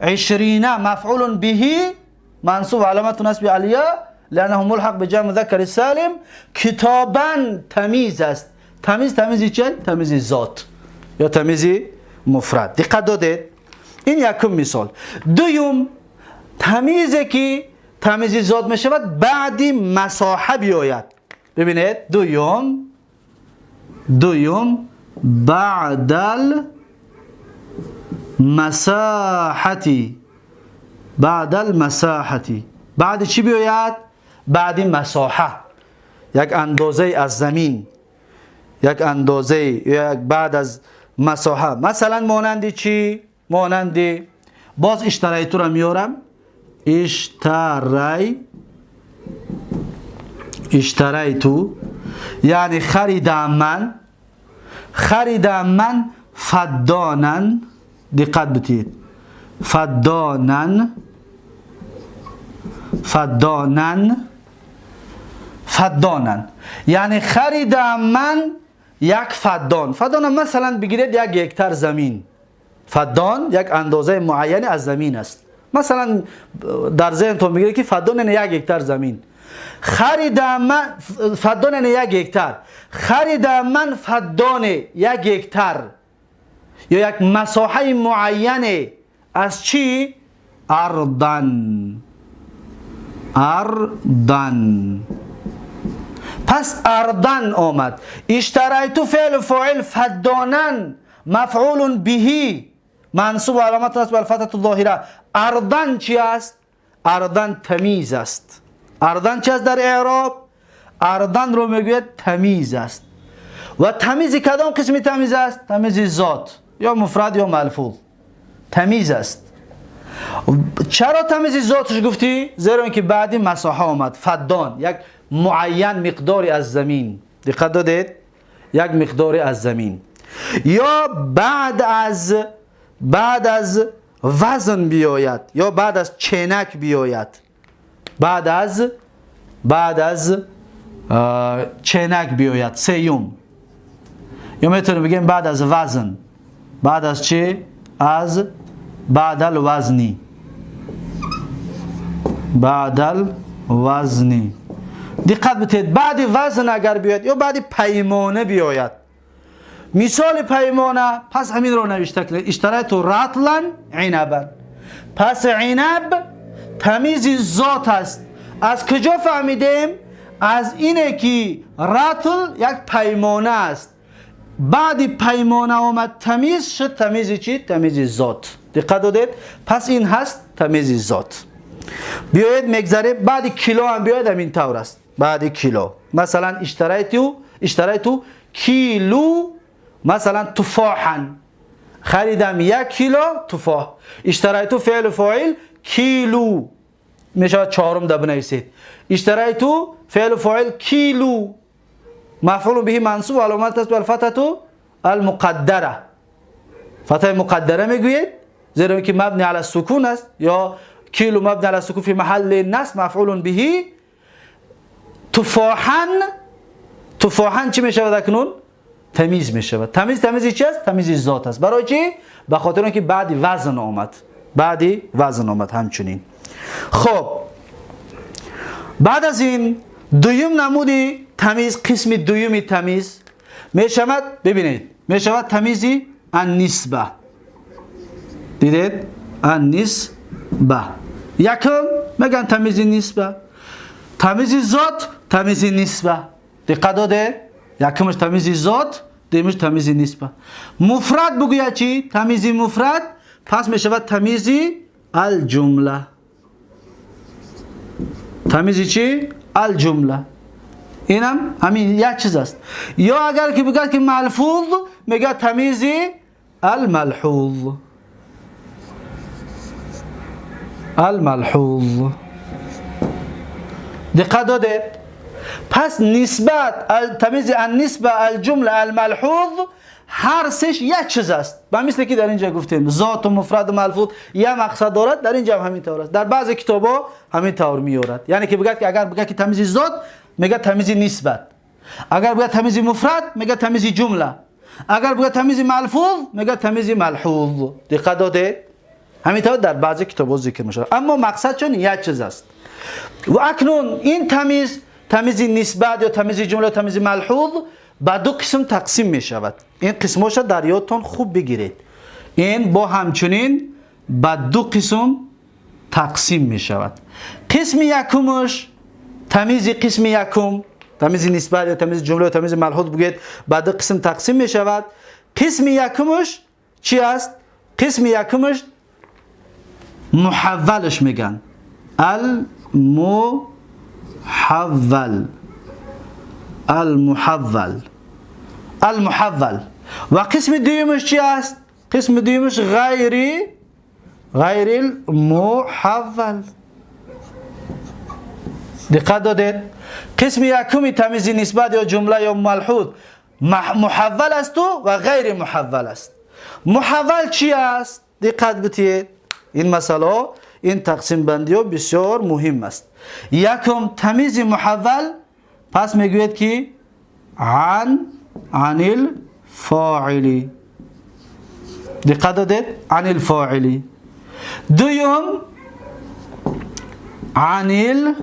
20 مفعول به منصوب علامت نصب علیه لانه ملحق به جمع مذکر سالم. کتابن تمیز است. تمیز چه؟ تمیز ذات یا تمیز مفرد. دقت دادید؟ این یکم مثال. دوم تمیزی که تمیز ذات می شود بعد مساحه بیاید. ببینید دوم بعد المساحتی. بعد چی بیاید؟ بعد مساحه، یک اندازه از زمین، یک اندازه، یک بعد از مساحه. مثلا مانند چی؟ مانند باز اشتریتو رو میارم. اشتریتو یعنی خریدم من فدانن. دقت بتید. فدانن یعنی خریدم من یک فدان. مثلا بگیرید 1 هکتار زمین. فدان یک اندازه معینی از زمین است. مثلا در ذهنتون بگیرید که فدان یعنی 1 هکتار زمین. خریدم من فدان یعنی 1 هکتار. خریدم من فدان 1 هکتار یا یک مساحه معینه از چی؟ اردن. پس اردن آمد. اشتریتو فعل فاعل، فدانن مفعول به منصوب علامت نصب الفتحة الظاهره. اردن چی است؟ اردن تمیز است. اردن چی است در اعراب؟ اردن رو میگوید تمیز است. و تمیز کدام قسمی تمیز است؟ تمیز ذات یا مفرد یا ملفوظ تمیز است. چرا تمیز ذاتش گفتی؟ زیرا اینکه بعدی مساحه آمد. فدان یک معین مقداری از زمین. دقت دادید؟ یک مقداری از زمین. یا بعد از وزن بیاید، یا بعد از چنک بیاید. بعد از چنک بیاید. سیوم. یا میتونیم بگیم بعد از وزن. بعد از چه؟ از بعد الوزنی. دقت بتید بعد وزن اگر بیاد یا بعد پیمانه بیاید. مثال پیمانه پس همین رو نوشته کنید اشتریت رطلا عنبا. پس عنب تمیز ذات است. از کجا فهمیدیم؟ از اینه که رطل یک پیمانه است، بعد پیمانه آمد تمیز شد. تمیز چی؟ تمیز ذات. دقت دادید؟ پس این هست تمیز ذات. بیاید مگذره بعد کیلو هم بیاید همین طور است. بعد کیلو مثلا اشتریتو کیلو مثلا تفاحا، خریدم 1 کیلو تفاح. اشتریتو فعل فاعل کیلو میشه چهارم ده بنویسید. اشتریتو فعل فاعل کیلو مفعول به منصوب علامت است بالفتحه المقدره. فتحه مقدره میگویید زیرا که مبنی علی السکون است، یا کیلو مبنی علی السکون فی محل نصب مفعول به. تفاحا چی میشود اکنون؟ تمیز میشود. تمیز چی است؟ تمیز ذات است. برای چی؟ به خاطر اینکه بعد وزن آمد. همچنین. خب بعد از این دویم نمودی تمیز، قسم دویمی تمیز میشود. ببینید میشود تمیزی النسبه. دیدید؟ النسبه. یکم میگن تمیز نسبه، تمیز ذات، تمیز نسبه. دقت داده؟ یکمش تمیز ذات، دومش تمیز نسبه. مفرد بگوید چی؟ تمیز مفرد پس میشود تمیز الجمله. تمیز چی؟ الجمله. اینم همین یک چیز است. یا اگر که بگید که ملفوظ میگه تمیز الملحوظ. دقت داده؟ پس نسبت تمیز النسبه الجمله الملحوظ هر سش یک چیز است. به مثل که در اینجا گفتیم ذات و مفرد و ملفوظ یک مقصد دارد، در اینجا هم همین طور است. در بعضی کتابا همین طور میارد. یعنی که بگید که اگر بگید که تمیز ذات میگه تمیز نسبت، اگر بگید تمیز مفرد میگه تمیز جمله، اگر بگید تمیز ملفوظ میگه تمیز ملحوظ. دقت داده؟ همین طور در بعضی کتابا ذکر میشه، اما مقصد چون یک چیز است. و اکنون این تمیز نسبت یا تمیز جمله، تمیز ملحوظ به دو قسم تقسیم می شود. این قسمش در یادتان خوب بگیرید. این با همچنین به دو قسم تقسیم می شود. قسم یکمش قسم یکم تمیز نسبت یا تمیز جمله یا تمیز ملحوظ بگید به دو قسم تقسیم می شود. قسم یکمش چی است؟ قسم یکمش محولش میگن المحول. و قسم دویمش چی است؟ قسم دویمش غیر المحول. دقت دادید؟ قسم یکمی تمیز نسبت یا جمله یا ملحوظ محول است و غیر محول است. محول چی است؟ دقت بدید. این مسئله، این تقسیم بندی ها بسیار مهم است. یکم تمیز محول پس میگوید که عن الفاعلی. دقت دادید؟ عن الفاعلی. دویم عن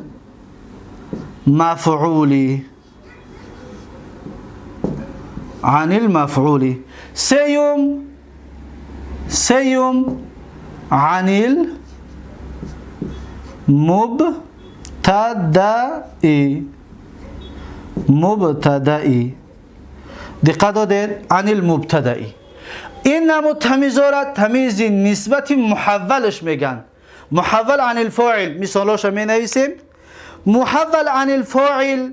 المفعولی. سیوم عن المبتدئی. دقت دادید؟ عن المبتدئی. این نمود تمیزا را تمیز نسبت محولش میگن. محول عن الفاعل مثالاش می نویسیم. محول عن الفاعل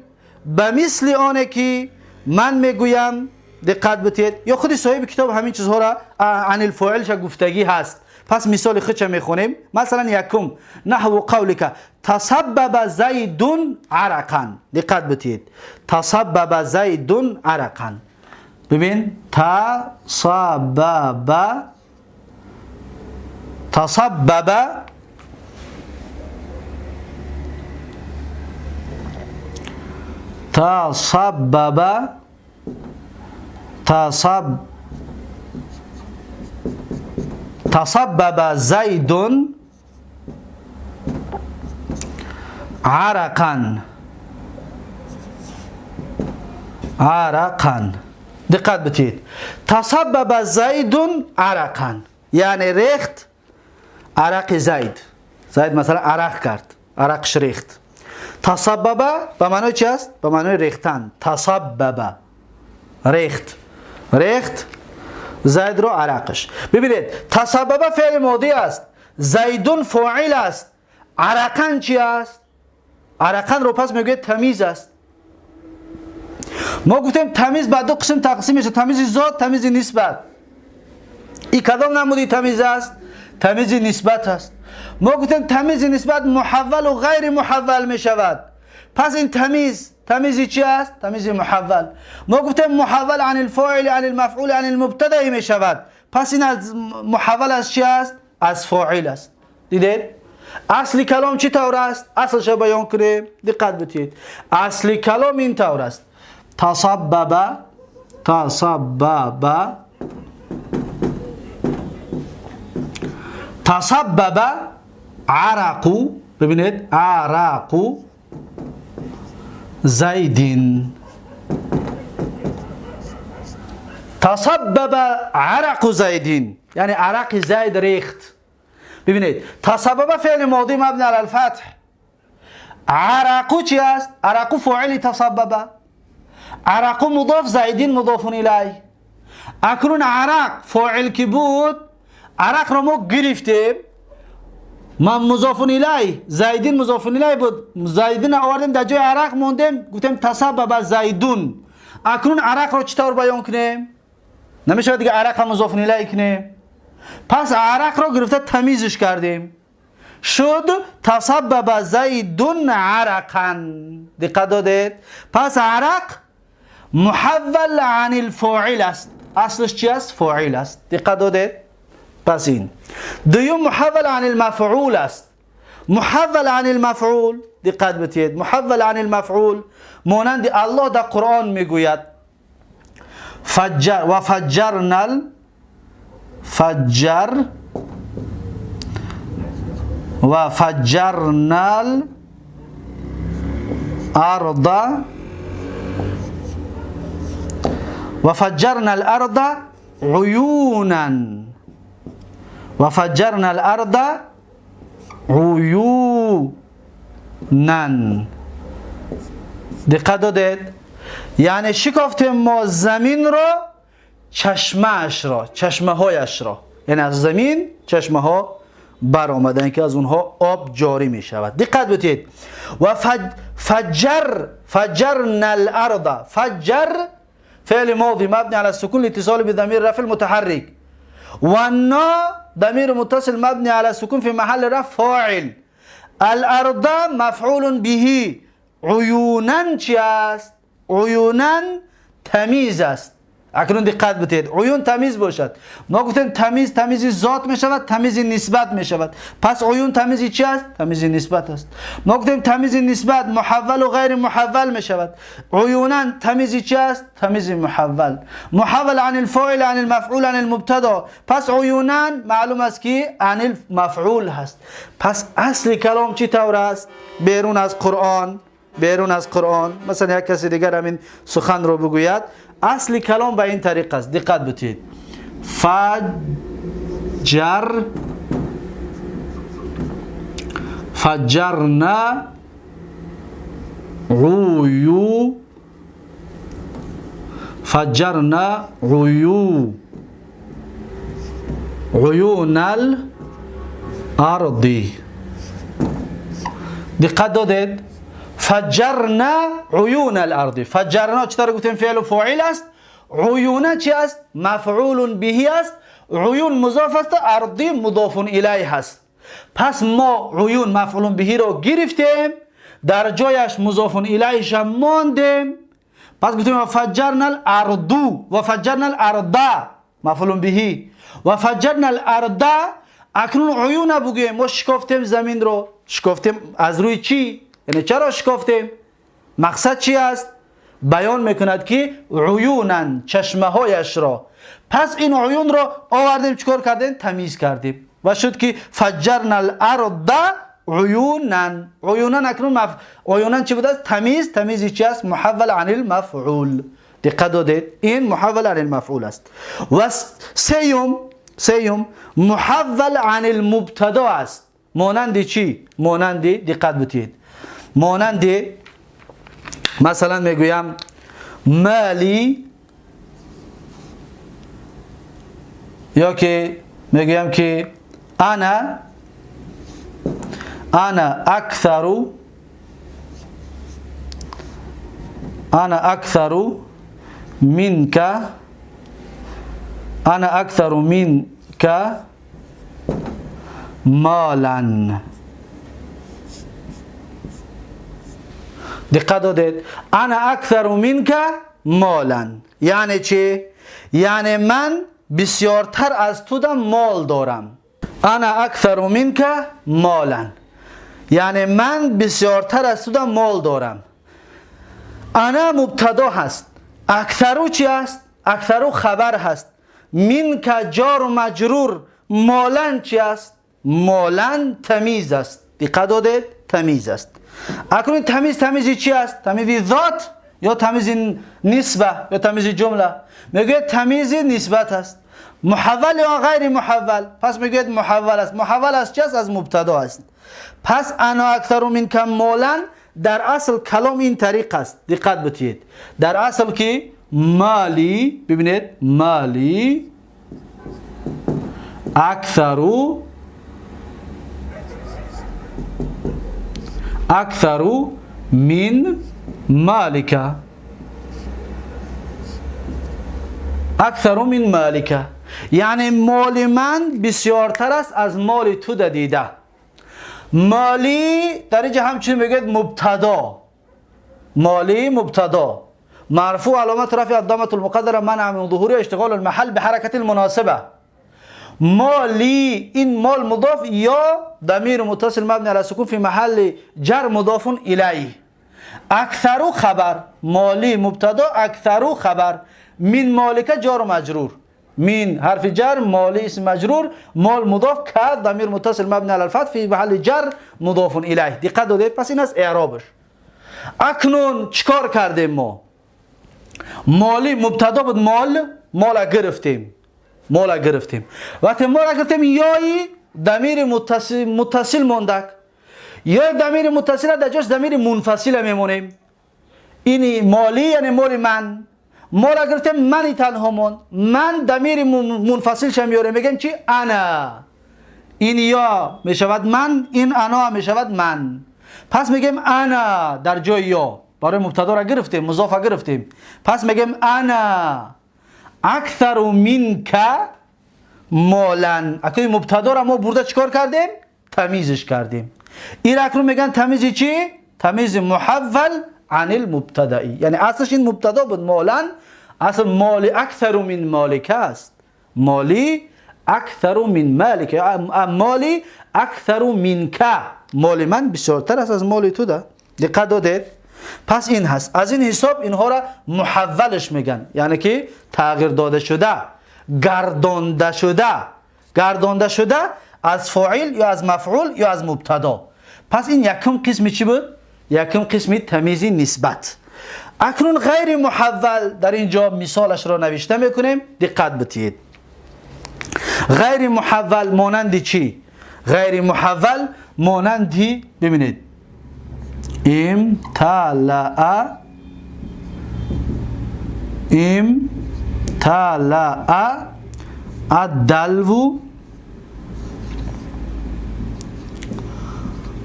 به مثل آنه که من میگویم، دقت بدید، یا خود صاحب کتاب همین چیزها را عن الفاعلش گفتگی هست. پس مثال خودش میخونیم. مثلا یکم نحو قولک تسبب زید عرقا. دقت بدید. تسبب زید عرقا. ببین تسبب تسبب زید عرقا. عرقا. دقت بتید. تسبب زید عرقا یعنی ریخت عرق زید. زید مثلا عرق کرد، عرقش ریخت. تسبب به معنای چی است؟ به معنای ریختن. تسبب ریخت، ریخت زید رو عرقش. ببینید تسبب فعل ماضی است، زیدون فاعل است. عرقا چی است؟ عرقا رو پس میگوید تمیز است. ما گفتیم تمیز به دو قسم تقسیم میشه، تمیز ذات، تمیز نسبت. این کدام نمودی تمیز است؟ تمیز نسبت است. ما گفتیم تمیز نسبت محول و غیر محول می شود. پس این تمیز چی است؟ تمیز محول. ما گفتیم محول عن الفاعل عن المفعول عن المبتدا می شود. پس این از محول از چی است؟ از فاعل است. دیدید؟ اصل کلام چی طور است؟ اصلش بیان کنیم. دقت بتید. اصل کلام این طور است. تسبب عرق. ببینید عرق زیدین. تسبب عرق زیدین یعنی عرق زید ریخت. ببینید تسبب فعل ماضی مبنی علی الفتح. عرق چی است؟ عرق فاعل تسبب. عرق مضاف، زیدین مضاف الیه. اکنون عرق فاعل کی بود؟ عرق را ما گرفتیم، ما مضاف الیه، زیدین مضاف الیه بود، زیدین آوردیم در جای عرق موندیم، گفتیم تسبب زیدون. اکنون عرق را چطور بیان کنیم؟ نمیشه دیگه عرق را مضاف الیه کنیم. پس عرق را گرفته تمیزش کردیم، شد تسبب زیدون عرقا. دقت دادید؟ پس عرق محول عن الفاعل است. اصلش چی است؟ فاعل است. دقت دادید؟ پس این دوم محول عن المفعول است. محول عن المفعول، دقت بتید، محول عن المفعول مانند الله در قرآن میگوید و فجرنا الارض عيونا. وفجرنا الارض عيونا. دقت دادید؟ یعنی شکافتیم ما زمین را، چشمه هایش را، یعنی از زمین چشمه ها بر آمدن که از اونها آب جاری می شود. دقت بتید. و فجرنا الارض. فجر فعل ماضی مبنی على السکون لاتصال بضمیر رفع المتحرک. والنا ضمیر متصل مبنی على السکون في محل رفع فاعل. الارض مفعول به. عیونا چی است؟ عیونا تمیز است. اکنون دقت بتید، عیون تمیز باشد. ما گفتیم تمیز ذات می شود، تمیز نسبت می شود. پس عیون تمیز چی است؟ تمیز نسبت است. ما گفتیم تمیز نسبت محول و غیر محول می شود. عیونا تمیز چی است؟ تمیز محول. محول عن الفاعل عن المفعول عن المبتدا. پس عیونا معلوم است که عن المفعول هست. پس اصل کلام چی طور است؟ بیرون از قرآن مثلا یک کسی دیگر همین سخن رو بگوید، اصل کلام به این طریق است. دقت بتید. فجرنا عيون الارض. دقت دادید؟ فجرنا عيون الارض. فجرنا چطور گفتیم فعل و فاعل است، عیون چی است؟ مفعول به است. عیون مضاف است، ارضی مضاف الیه است. پس ما عیون مفعول به را گرفتیم، در جایش مضاف الیهش ماندیم. پس گفتیم فجرنا الارض و فجرنا الارض مفعول به و فجرنا الارض. اکنون عیون بگوییم ما شکافتیم زمین رو. شکافتیم از روی چی؟ یعنی چرا شکافتیم؟ مقصد چی است؟ بیان میکند که عیونن چشمه هایش را. پس این عیون را آوردیم چیکار کردیم؟ تمیز کردیم و شد که فجرنا الارض عیونن. عیونن اکنون عیونن چی بوده؟ تمیز چی است؟ محول عن المفعول. دقت دادید؟ این محول عن المفعول است. و سیوم محول عن المبتدا است. مانند چی؟ مانند دقت بدید، مانند مثلا میگویم مالی، یا که میگویم که انا اکثر منک، انا اکثر منک مالا. دقت دادید؟ انا اکثر منک مالا یعنی چی؟ یعنی من بسیارتر از تو دم مال دارم. انا اکثر منک مالا یعنی من بسیارتر از تو دم مال دارم. انا مبتدا هست، اکثرو چی است؟ اکثرو خبر هست، منک جار و مجرور، مالن چی است؟ مالن تمیز است. دقت دادید؟ تمیز است. اکنون تمیزی چی است؟ تمیزی ذات یا تمیز نسبه یا تمیز جمله؟ میگه تمیز نسبت است. محول یا غیر محول؟ پس میگه محول است. محول است چی است؟ از مبتدا است. پس انا اکثر منک مالا در اصل کلام این طریق است. دقت بدید، در اصل که مالی، ببینید مالی اکثر من مالک، اکثر من مالک یعنی مال من بسیارتر است از مال تو دیده. مالی در اینجا همچنین بگید مبتدا، مالی مبتدا مرفوع علامت رفع الضمه المقدره منع من ظهور اشتغال المحل بحرکت المناسبه. مالی این مال مضاف یا ضمیر متصل مبنی علی السکون فی محل جر مضاف الیه. اکثر خبر، مالی مبتدا، اکثر خبر، من مالک جار و مجرور، من حرف جر، مالی اسم مجرور، مال مضاف که ضمیر متصل مبنی علی الفتح فی محل جر مضاف الیه. دقت دادید؟ پس این است اعرابش. اکنون چیکار کردیم ما؟ مالی مبتدا بود، مال گرفتیم، وقتی مال گرفتیم یای ضمیر متصل موندک، یا ضمیر متصل در جاش ضمیر منفصل میمونیم. این مالی یعنی مال من، مال گرفتیم منی تنها موند، من ضمیر منفصل شم میاره، میگم چی؟ انا. این یا میشود من، این انا میشود من. پس میگم انا در جای یا برای مبتدا را گرفتیم، مضاف گرفتیم. پس میگم انا اکثر منک مالا. اکنون مبتدا را ما برده چیکار کردیم؟ تمیزش کردیم. این اکنون میگن تمیز چی؟ تمیز محول عن المبتدایی. یعنی اصلش این مبتدا بود مالا، اصل مالی اکثر من مالک است، مالی اکثر من مالک، مالی اکثر منک، مال من بسیارتر است از مال تو ده. دقت دادید؟ پس این هست. از این حساب اینها را محولش میگن، یعنی که تغییر داده شده، گردانده شده از فاعل یا از مفعول یا از مبتدا. پس این یکم قسم چی بود؟ یکم قسم تمیزی نسبت. اکنون غیر محول در اینجا مثالش را نوشته میکنیم، دقت بدید. غیر محول مانند چی؟ غیر محول مانندی ببینید امتلأ الدلو،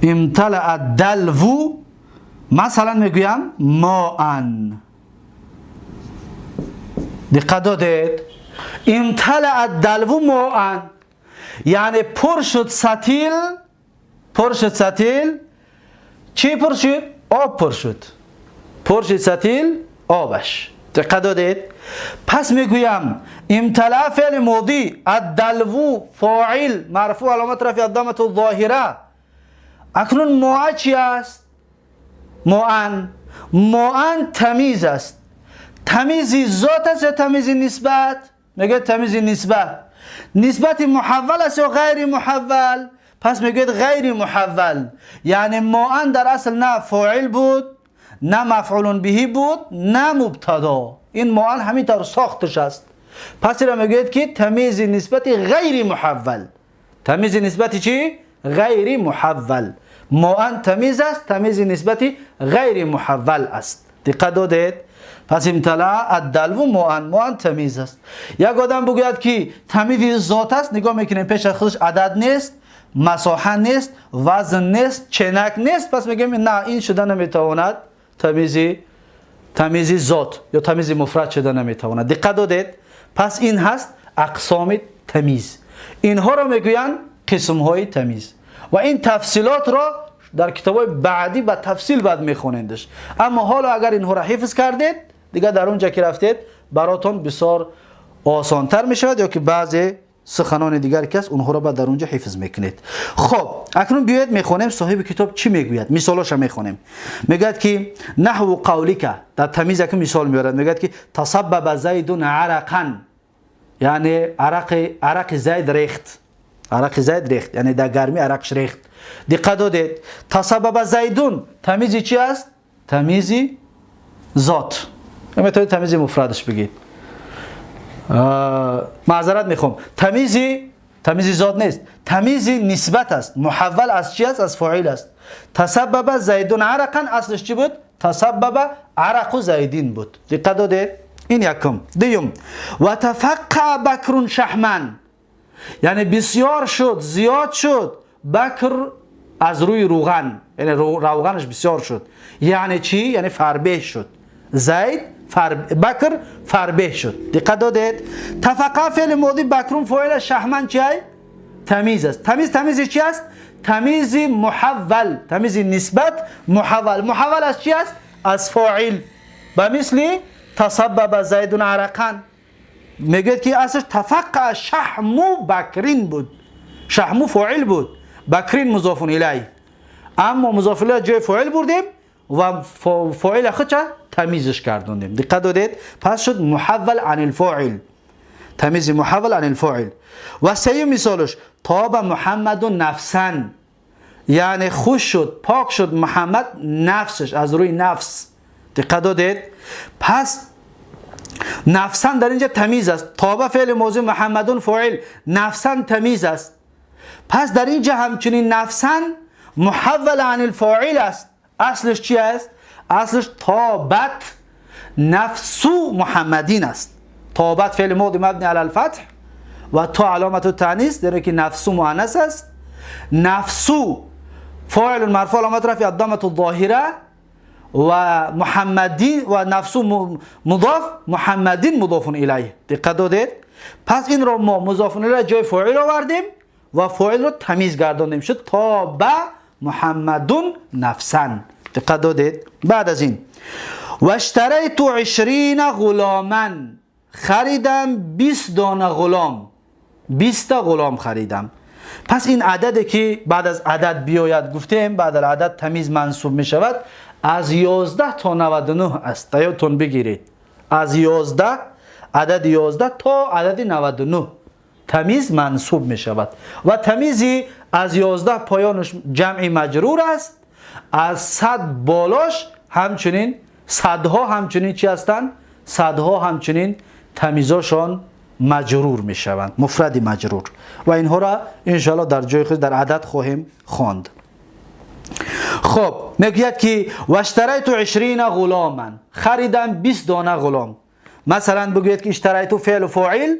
امتلأ الدلو مثلا میگویم ماءن. دقت دادید؟ امتلأ الدلو ماءن یعنی پر شد سطیل. چی پر شد؟ آب پر شد. پر شد سطیل آبش. دقت دادید؟ پس میگویم امتلأ فعل ماضی، الدلو فاعل مرفوع علامت رفع الضمه الظاهره. اکنون ماء چی است؟ ماءن تمیز است. تمیزی ذات است یا تمیزی نسبت؟ میگه تمیزی نسبت. نسبت محول است یا غیر محول؟ پس میگه غیر محول. یعنی ماءن در اصل نه فاعل بود، نه مفعول به بود، نه مبتدا. این مؤن همین طور ساختش است. پس را میگوید که تمیز نسبت غیر محول. تمیز نسبت چی؟ غیر محول. مؤن تمیز است، تمیز نسبت غیر محول است. دقت دادید؟ پس امتلأ الدلو مؤن تمیز است. یک آدم بگوید که تمیز ذات است، نگاه میکنیم پیش خودش عدد نیست، مساحه نیست، وزن نیست، چنک نیست، پس میگیم نه این شده نمیتواند تمیزی ذات یا تمیزی مفرد شده نمیتواند. دقت دادید؟ پس این هست اقسام تمیز. اینها را میگویند قسم های تمیز و این تفصیلات را در کتاب بعدی به تفصیل بعد میخونندش. اما حالا اگر اینها را حفظ کردید دیگه در اونجا که رفتید براتون بسیار آسانتر میشود، یا که بعضی سخنان دیگر که است اونها را بعد در اونجا حفظ میکنید. خب اکنون بیاید میخونیم صاحب کتاب چی میگوید. مثالش میخونیم. میگوید که نحو قولیک، در تمیز که مثال میارد، میگوید که تصبب زید عرقا، یعنی عرق زید ریخت. عرق زید ریخت یعنی در گرمی عرقش ریخت. دقت دادید؟ تصبب زیدون تمیزی چی است؟ تمیزی ذات. میتونید تمیزی مفردش بگید. معذرت میخوام، تمیزی ذات نیست، تمیزی نسبت است. محول از چی است؟ از فاعل است. تسبب زیدون عرقا اصلش چی بود؟ تسبب عرق زیدین بود. دقت دادید؟ این یکم. دوم و تفقع بکر شحما، یعنی بسیار شد، زیاد شد بکر از روی روغن، یعنی روغنش بسیار شد. یعنی چی؟ یعنی فربه شد. زید بکر فربه شد. دقت دادید؟ تفقع فعل ماضی، بکرون فاعل، شحما چی است؟ تمیز است. تمیز چی است؟ تمیز محول، تمیز نسبت محول از چی است؟ از فاعل. به مثل تسبب زید عرقا میگه که اصلش تفقع شحم بکرین بود. شحم فاعل بود، بکرین مضاف الیه، اما مضاف الیه جای فاعل بردیم و فاعل خودش تمیزش کردوندیم. دقت دادید؟ پس شد محول عن الفاعل، تمیز محول عن الفاعل. و سوم مثالش طاب محمد نفسا، یعنی خوش شد، پاک شد محمد نفسش، از روی نفس. دقت دادید؟ پس نفسا در اینجا تمیز است. طاب فعل ماضی، محمدون فاعل، نفسا تمیز است. پس در اینجا همچنین نفسا محول عن الفاعل است. اصلش چی است؟ اصلش طابت نفس محمدین است. طابت فعل ماضی مبنی علی الفتح و تا علامت التانیث، در که نفس مؤنث است. نفس فاعل مرفوع علامت رفع الضمه الظاهره و محمدین و نفس مضاف، محمدین مضاف الیه. دقت دادید؟ پس این رو ما مضاف الیه جای فاعل آوردیم و فاعل رو تمیز گرداندیم، شد طاب محمدون نفسا. دقت دادید؟ بعد از این و اشتریت 20 غلاما، خریدم 20 دانه غلام، 20 تا غلام خریدم. پس این عددی که بعد از عدد بیاید گفتیم بعد از عدد تمیز منصوب می شود، از 11 تا 99 است. یادتون بگیرید از 11 عدد 11 تا عدد 99 تمیز منصوب می شود و تمیزی از 11 پایانش جمع مجرور است، از 100 بالاش همچنین صدها همچنین چی هستند؟ صدها همچنین تمیزاشان مجرور می شوند، مفرد مجرور، و اینها را انشاءالله در جای خود در عدد خواهیم خواند. خب میگوید که واشتریت 20 غلاما، خریدم 20 دانه غلام. مثلا بگوید که اشتریت فعل و فاعل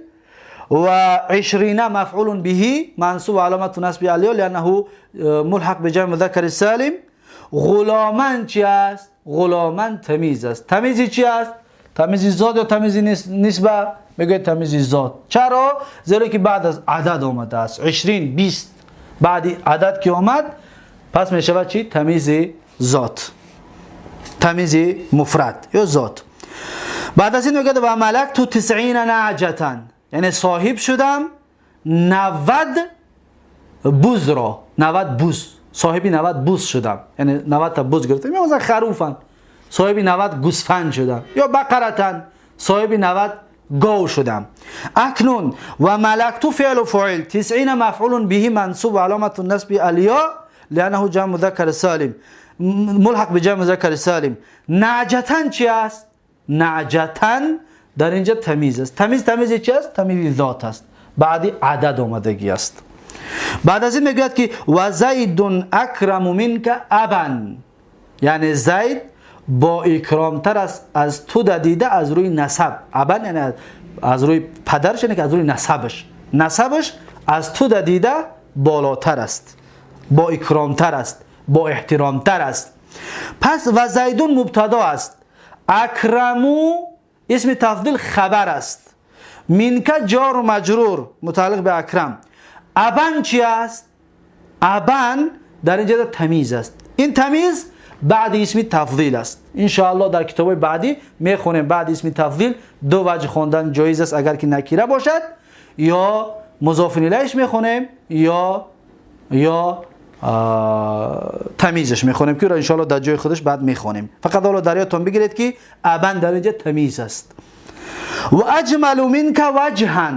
و 20 مفعول به منصوب علامت نصب علیه لانه ملحق به جمع مذکر سالم. غلاما چی است؟ غلاما تمیز است. تمیزی چی است؟ تمیزی ذات یا تمیزی نسبه؟ بگوید تمیزی ذات. چرا؟ زیرا که بعد از عدد آمده است. 20 20 بعد عدد که آمد پس می شود چی؟ تمیزی ذات، تمیزی مفرد یا ذات. بعد از این میگه و ملکت 90 نعجة، یعنی صاحب شدم 90 بز را، 90 بز، صاحبی 90 بز شدم، یعنی 90 تا بز گرفتم، یا مثلا خروفن صاحبی 90 گوسفند شدم، یا بقرتن صاحبی 90 گاو شدم. اکنون و ملکت فعل و فاعل 90 مفعول به منصوب علامت النصب الیا لانه جمع مذکر سالم، ملحق به جمع مذکر سالم. نعجتن چی است؟ نعجتن در اینجا تمیز است. تمیز چی است؟ تمیز ذات است. بعدی عدد آمدگی است. بعد از این میگوید که و زید اکرم منک ابا، یعنی زید با اکرامتر است از تو دیده از روی نسب. ابا یعنی از روی پدرش، یعنی که از روی نسبش از تو دیده بالاتر است، با اکرامتر است، با احترامتر است. پس و زیدون مبتدا است، اکرمو اسم تفضیل خبر است، منک جار و مجرور متعلق به اکرم. ابن چی است؟ ابن در اینجا تمیز است. این تمیز بعد اسم تفضیل است. انشاءالله در کتاب بعدی میخونیم بعد اسم تفضیل دو وجه خواندن جایز است، اگر که نکره باشد یا مضاف الیهش میخونیم یا تمیزش میخونیم که را انشاءالله در جای خودش بعد میخونیم. فقط حالا در یادتون بگیرید که ابن در اینجا تمیز است. و اجمل منک وجها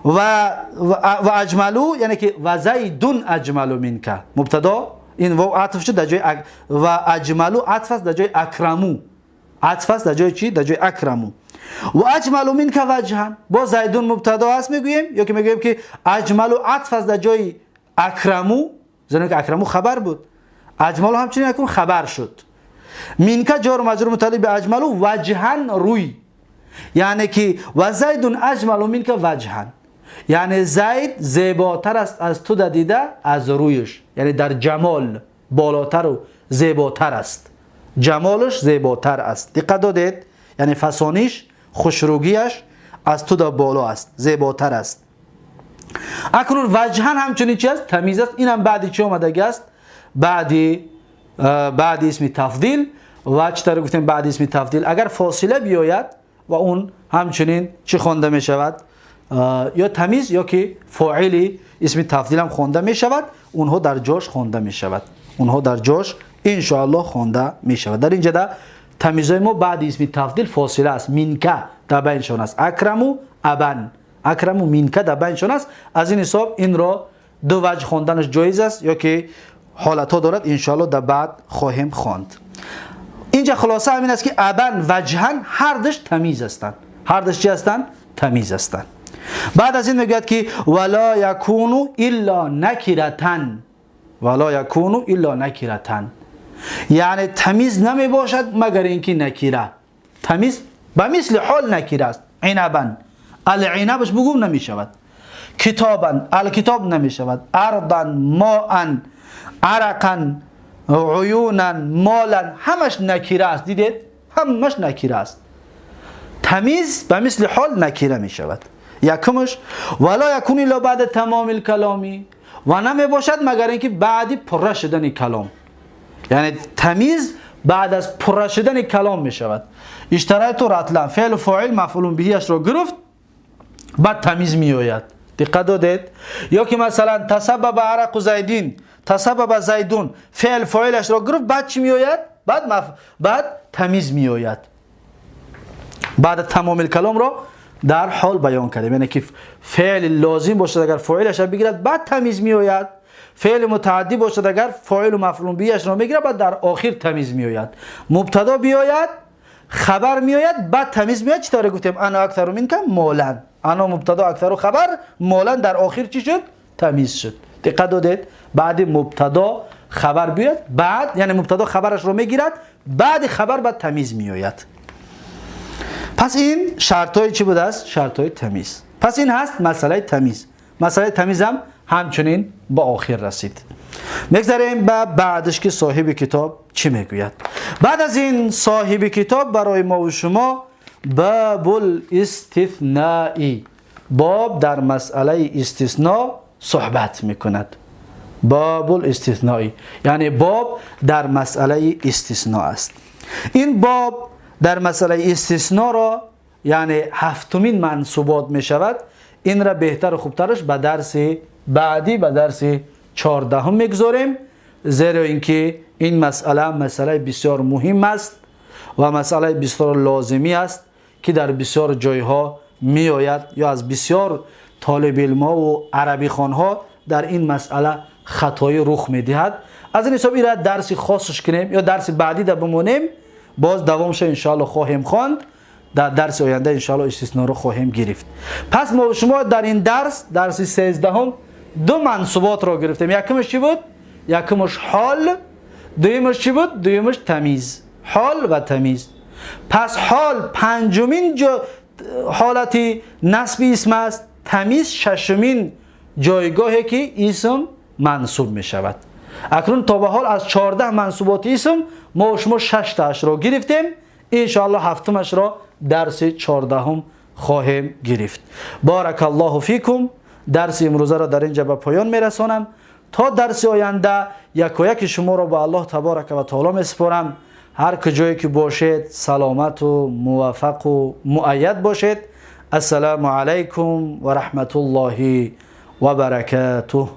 و اجملو یعنی که و زیدون اجمل منک مبتدا، این واو عطف شد در جای و اجملو عطف است در جای اکرمو. عطف است در جای چی؟ در جای اکرمو. و اجمل منک وجها با زیدون مبتدا است میگوییم، یا که میگوییم که اجملو عطف است در جای اکرمو، زنی که اکرمو خبر بود، اجملو همچنین اکرم خبر شد. منک جار و مجرور متعلق به اجملو، وجها روی، یعنی که و زیدون اجمل منک وجها، یعنی زید زیباتر است از تو دیده از رویش، یعنی در جمال بالاتر و زیباتر است، جمالش زیباتر است. دقت دادید؟ یعنی فسانیش، خوشروگیش از تو بالا است، زیباتر است. اکنون وجها همچنین چی است؟ تمیز است. اینم بعدی چی آمدگی است؟ بعدی اسم تفضیل. و چطور گفتیم بعد اسم تفضیل اگر فاصله بیاید و اون همچنین چی خوانده می شود؟ یا تمیز یا که فاعلی اسم تفضیل هم خوانده می شود، اونها در جاش خوانده می شود، اونها در جاش انشاءالله خوانده می شود. در اینجا در تمیزای ما بعد اسم تفضیل فاصله است، منک در بینشان است، اکرمو ابن، اکرمو منک در بینشان است. از این حساب این را دو وجه خواندنش جایز است، یا که حالت ها دارد انشاءالله در بعد خواهیم خواند. اینجا خلاصه همین است که ابن وجها هر دش تمیز هستند. هر دش چی هستند؟ تمیز هستند. بعد از این میگوید که ولا یکونو الا نکرتن، ولا یکونو الا نکرتن، یعنی تمیز نمی باشد مگر اینکه نکره. تمیز به مثل حال نکره است. عنبن العنبش بگو نمی شود، کتابن الکتاب نمی شود، ارضن ماءن عرقن عیونن مالن، همش نکره است. دیدید؟ همش نکره است. تمیز به مثل حال نکره می شود. یکمش ولا یکون الا بعد تمام الکلامی، و نمی باشد مگر اینکه بعدی پره شدن کلام، یعنی تمیز بعد از پره شدن کلام می شود. اشترایت و رتلن فعل و فاعل مفعول به اش را گرفت بعد تمیز می آید. دقت دادید؟ یا که مثلا تسبب عرق زیدین، تسبب زیدون، فعل فاعلش را گرفت بعد چی می آید؟ بعد تمیز می آید. بعد تمام الکلام را در حال بیان کردیم، یعنی که فعل لازم باشد اگر فاعلش را بگیرد بعد تمیز می آید، فعل متعدی باشد اگر فاعل و مفعول به اش را میگیرد بعد در آخر تمیز می آید. مبتدا بیاید، خبر می آید، بعد تمیز می آید. چطور گفتیم؟ انا اکثر منک مالا، انا مبتدا اکثر و خبر، مالا در آخر چی شد؟ تمیز شد. دقت دادید؟ بعد مبتدا خبر بیاد، بعد یعنی مبتدا خبرش رو میگیرد، بعد خبر بعد تمیز می آید. پس این شرطای چی بوده است؟ شرطای تمیز. پس این هست مسئله تمیز. مسئله تمیز هم همچنین با آخر رسید. میگذاریم به بعدش که صاحب کتاب چی میگوید. بعد از این صاحب کتاب برای ما و شما باب الاستثنائی، باب در مسئله استثناء صحبت میکند. باب الاستثنائی یعنی باب در مسئله استثناء است. این باب در مسئله استثناء را یعنی هفتمین منصوبات می شود. این را بهتر و خوبترش به درس بعدی، به درس 14 میگذاریم، زیرا اینکه این مسئله بسیار مهم است و مسئله بسیار لازمی است که در بسیار جایها می آید، یا از بسیار طالب علم‌ها و عربی خوان‌ها در این مسئله خطای رخ می دهد. از این حساب این را درس خاصش کنیم یا درس بعدی در بمونیم باز دوامش انشاءالله خواهیم خواند. در درس آینده انشاءالله استثنا رو خواهیم گرفت. پس ما شما در این درس 13 دو منصوبات رو گرفتیم. یکمش چی بود؟ یکمش حال، دویمش چی بود؟ دویمش تمیز. حال و تمیز. پس حال پنجمین حالتی نصب اسم است، تمیز ششمین جایگاهی که اسم منصوب می شود. اکنون تا به حال از 14 منصوبات اسم ما شما 6 تاش را گرفتیم. انشاءالله هفتمش را درس 14 خواهیم گرفت. بارک الله فیکم. درس امروزه را در اینجا به پایان می رسانم. تا درس آینده یک و یک شما را به الله تبارک و تعالی می سپارم. هر کجایی که باشید سلامت و موفق و مؤید باشید. السلام علیکم و رحمت الله و برکاته.